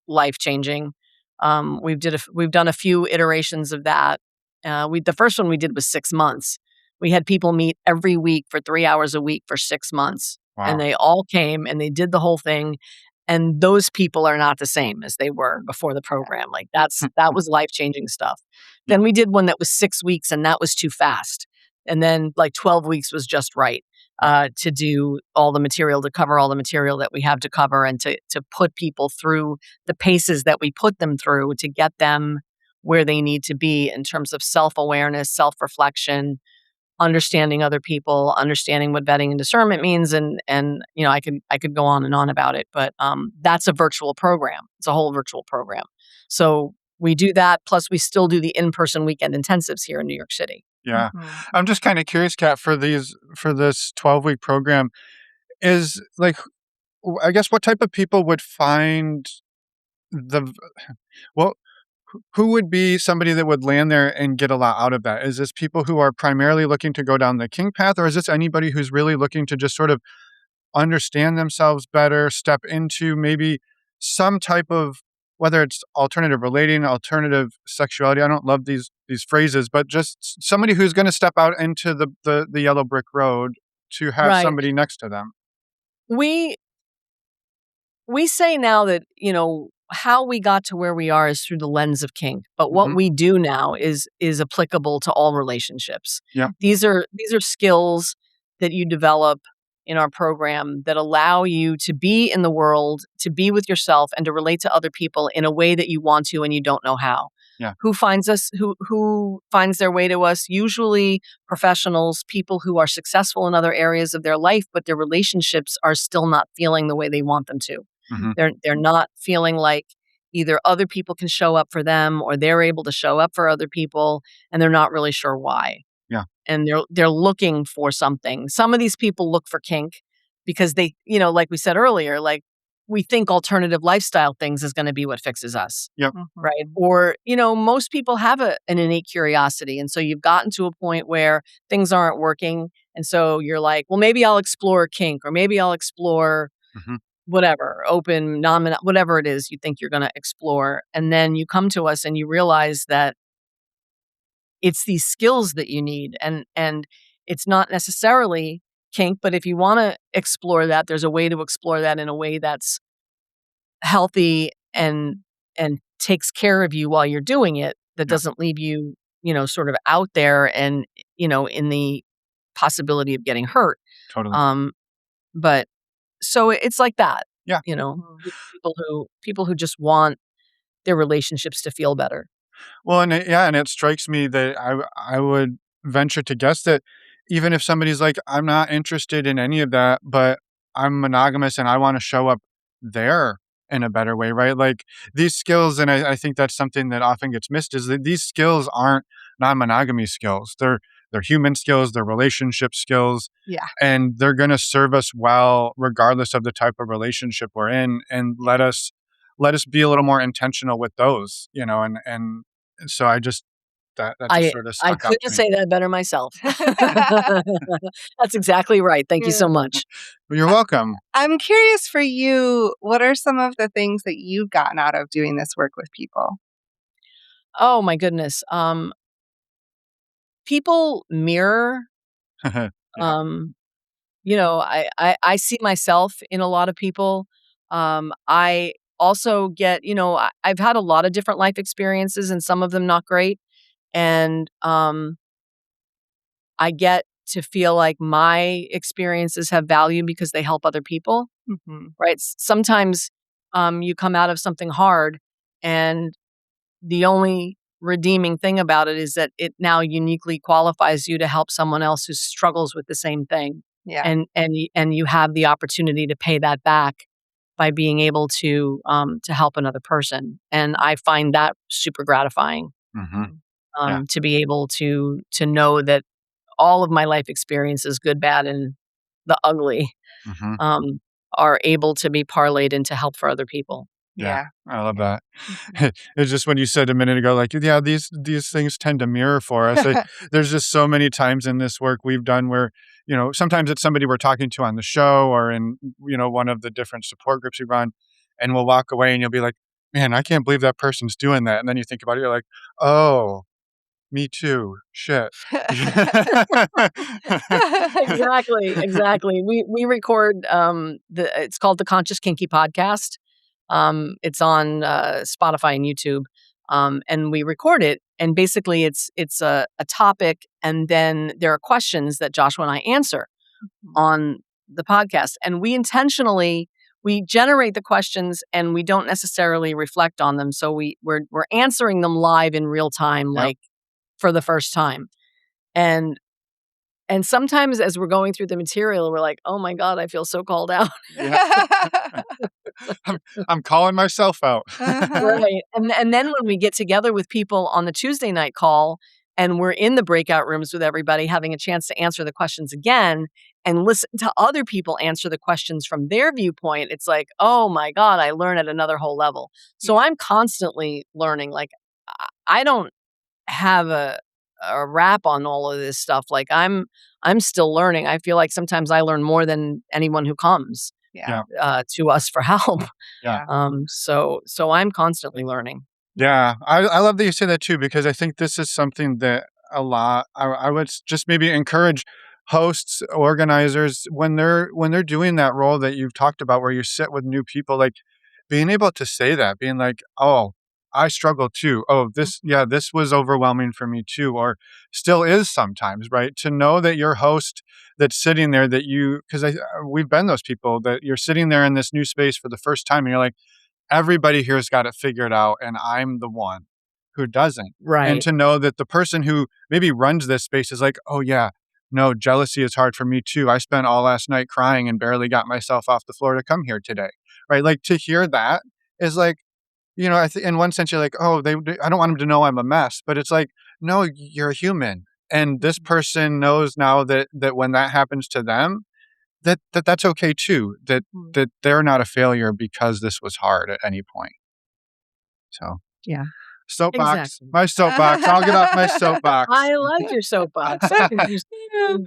life-changing. We've done a few iterations of that. The first one we did was 6 months. We had people meet every week for 3 hours a week for 6 months. Wow. And they all came and they did the whole thing. And those people are not the same as they were before the program. Like that was life-changing stuff. Then we did one that was 6 weeks, and that was too fast. And then like 12 weeks was just right to do all the material, to cover all the material that we have to cover, and to put people through the paces that we put them through to get them where they need to be in terms of self-awareness, self-reflection, understanding other people, understanding what vetting and discernment means. And I could go on and on about it, but that's a virtual program. It's a whole virtual program. So we do that. Plus we still do the in-person weekend intensives here in New York City. Yeah. I'm just kind of curious, Kat, for this 12-week program, is like, I guess, what type of people would find who would be somebody that would land there and get a lot out of that? Is this people who are primarily looking to go down the kink path, or is this anybody who's really looking to just sort of understand themselves better, step into maybe some type of, whether it's alternative relating, alternative sexuality? I don't love these phrases, but just somebody who's going to step out into the yellow brick road to have somebody next to them. We say now that, how we got to where we are is through the lens of kink, but what we do now is applicable to all relationships. These are skills that you develop in our program that allow you to be in the world, to be with yourself, and to relate to other people in a way that you want to and you don't know how. Who finds us? Who finds their way to us? Usually professionals, people who are successful in other areas of their life, but their relationships are still not feeling the way they want them to. Mhm. They're not feeling like either other people can show up for them or they're able to show up for other people, and they're not really sure why. Yeah. And they're looking for something. Some of these people look for kink because they, like we said earlier, like we think alternative lifestyle things is going to be what fixes us. Yep. Right. Or, most people have an innate curiosity. And so you've gotten to a point where things aren't working. And so you're like, well, maybe I'll explore kink, or maybe I'll explore Mhm. whatever, open, whatever it is you think you're going to explore. And then you come to us and you realize that it's these skills that you need. And it's not necessarily kink, but if you want to explore that, there's a way to explore that in a way that's healthy and takes care of you while you're doing it, that doesn't leave you, sort of out there and, in the possibility of getting hurt. Totally. But so it's like that. Yeah. People who just want their relationships to feel better. Well, and it strikes me that I would venture to guess that even if somebody's like, I'm not interested in any of that, but I'm monogamous and I want to show up there in a better way, right? Like these skills, and I think that's something that often gets missed, is that these skills aren't non-monogamy skills. They're human skills, they're relationship skills. Yeah. And they're gonna serve us well regardless of the type of relationship we're in, and let us be a little more intentional with those, and so that just sort of I stuck out couldn't to me. say that better myself. That's exactly right. Thank you so much. You're welcome. I'm curious for you, what are some of the things that you've gotten out of doing this work with people? Oh my goodness. People mirror. Yeah. I see myself in a lot of people. I also get, I've had a lot of different life experiences and some of them not great. And I get to feel like my experiences have value because they help other people, Mm-hmm. right? Sometimes you come out of something hard, and the only redeeming thing about it is that it now uniquely qualifies you to help someone else who struggles with the same thing. Yeah. And you have the opportunity to pay that back by being able to help another person. And I find that super gratifying, Mhm. Yeah. to be able to know that all of my life experiences, good, bad, and the ugly, Mhm. are able to be parlayed into help for other people. Yeah. I love that. Mhm. It's just when you said a minute ago, like, yeah, these things tend to mirror for us. There's just so many times in this work we've done where, sometimes it's somebody we're talking to on the show or in, one of the different support groups we run, and we'll walk away and you'll be like, man, I can't believe that person's doing that. And then you think about it, you're like, oh, me too. Shit. Exactly. We record it's called the Conscious Kinky Podcast. It's on Spotify and YouTube. And we record it, and basically it's a topic, and then there are questions that Joshua and I answer on the podcast. And we generate the questions and we don't necessarily reflect on them. So we're answering them live in real time, Yep. like for the first time. And sometimes as we're going through the material, we're like, oh my God, I feel so called out. Yeah. I'm calling myself out. Right. And then when we get together with people on the Tuesday night call and we're in the breakout rooms with everybody having a chance to answer the questions again and listen to other people answer the questions from their viewpoint, it's like, oh my God, I learn at another whole level. So I'm constantly learning. Like I don't have a wrap on all of this stuff. Like I'm still learning. I feel like sometimes I learn more than anyone who comes Yeah. to us for help. Yeah. So I'm constantly learning. Yeah, I love that you say that too, because I think this is something that a lot I would just maybe encourage hosts, organizers when they're doing that role that you've talked about, where you sit with new people, like being able to say that, being like, oh, I struggle too. Oh, this was overwhelming for me too, or still is sometimes, right? To know that your host that's sitting there, because we've been those people that you're sitting there in this new space for the first time, and you're like, everybody here's got it figured out, and I'm the one who doesn't. Right. And to know that the person who maybe runs this space is like, oh yeah, no, jealousy is hard for me too. I spent all last night crying and barely got myself off the floor to come here today. right? Like to hear that is like, in one sense you're like, oh, I don't want them to know I'm a mess, but it's like, no, you're a human. And this person knows now that when that happens to them, that's okay too, that they're not a failure because this was hard at any point. So, Yeah. soapbox, Exactly. my soapbox. I'll get off my soapbox. I like your soapbox.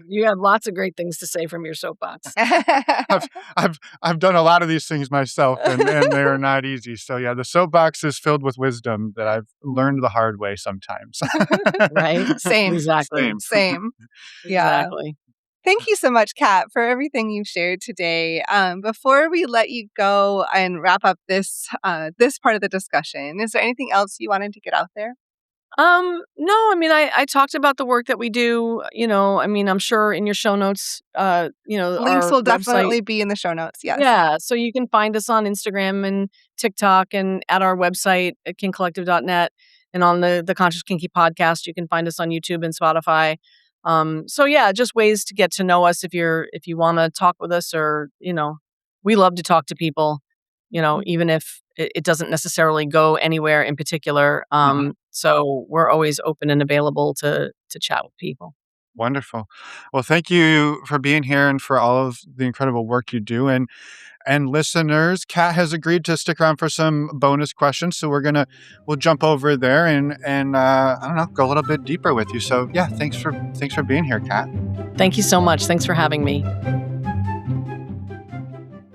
You have lots of great things to say from your soapbox. I've done a lot of these things myself, and they are not easy. So yeah, the soapbox is filled with wisdom that I've learned the hard way sometimes. Right? Same. Exactly. Same. Yeah. Exactly. Thank you so much, Kat, for everything you've shared today. Before we let you go and wrap up this part of the discussion, is there anything else you wanted to get out there? No, I mean, I talked about the work that we do, I mean, I'm sure in your show notes, Links our will definitely website. be in the show notes. Yes. Yeah. So you can find us on Instagram and TikTok and at our website at kingcollective.net, and on the Conscious Kinky podcast. You can find us on YouTube and Spotify. So yeah, just ways to get to know us if you want to talk with us, or, we love to talk to people, even if it doesn't necessarily go anywhere in particular. So we're always open and available to chat with people. Wonderful. Well, thank you for being here and for all of the incredible work you do. And listeners, Kat has agreed to stick around for some bonus questions. So we'll jump over there and I don't know, go a little bit deeper with you. So yeah, thanks for being here, Kat. Thank you so much. Thanks for having me.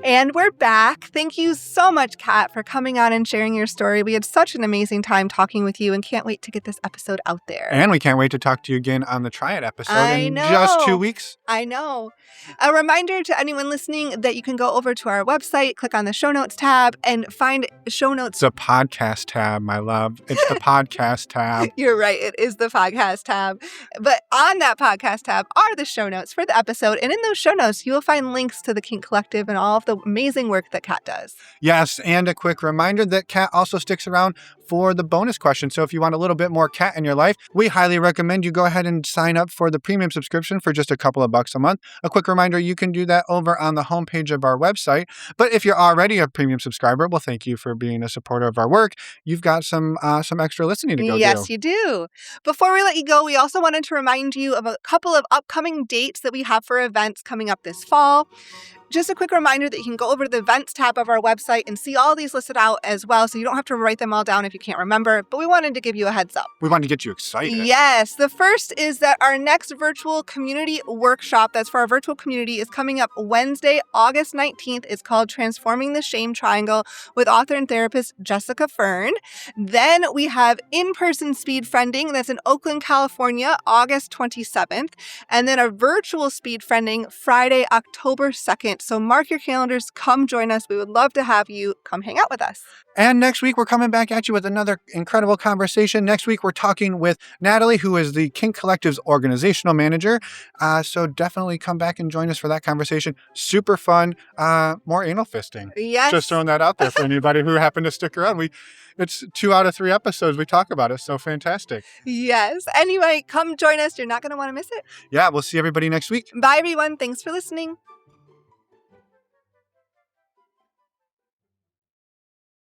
And we're back. Thank you so much, Kat, for coming on and sharing your story. We had such an amazing time talking with you and can't wait to get this episode out there. And we can't wait to talk to you again on the Triad episode in just 2 weeks. I know. A reminder to anyone listening that you can go over to our website, click on the show notes tab, and find show notes. It's a podcast tab, my love. It's the podcast tab. You're right. It is the podcast tab. But on that podcast tab are the show notes for the episode. And in those show notes, you will find links to the Kink Collective and all of the amazing work that Kat does. Yes, and a quick reminder that Kat also sticks around for the bonus question. So if you want a little bit more Kat in your life, we highly recommend you go ahead and sign up for the premium subscription for just a couple of bucks a month. A quick reminder, you can do that over on the homepage of our website. But if you're already a premium subscriber, well, thank you for being a supporter of our work. You've got some extra listening to go do. Yes, you do. Before we let you go, we also wanted to remind you of a couple of upcoming dates that we have for events coming up this fall. Just a quick reminder that you can go over to the events tab of our website and see all these listed out as well, so you don't have to write them all down if you can't remember, but we wanted to give you a heads up. We wanted to get you excited. Yes. The first is that our next virtual community workshop, that's for our virtual community, is coming up Wednesday, August 19th. It's called Transforming the Shame Triangle with author and therapist Jessica Fern. Then we have in-person speed friending. That's in Oakland, California, August 27th. And then a virtual speed friending Friday, October 2nd. So mark your calendars. Come join us. We would love to have you come hang out with us. And next week, we're coming back at you with another incredible conversation. Next week, we're talking with Natalie, who is the Kink Collective's organizational manager. So definitely come back and join us for that conversation. Super fun. More anal fisting. Yes. Just throwing that out there for anybody who happened to stick around. It's 2 out of 3 episodes we talk about it. So fantastic. Yes. Anyway, come join us. You're not going to want to miss it. Yeah, we'll see everybody next week. Bye, everyone. Thanks for listening.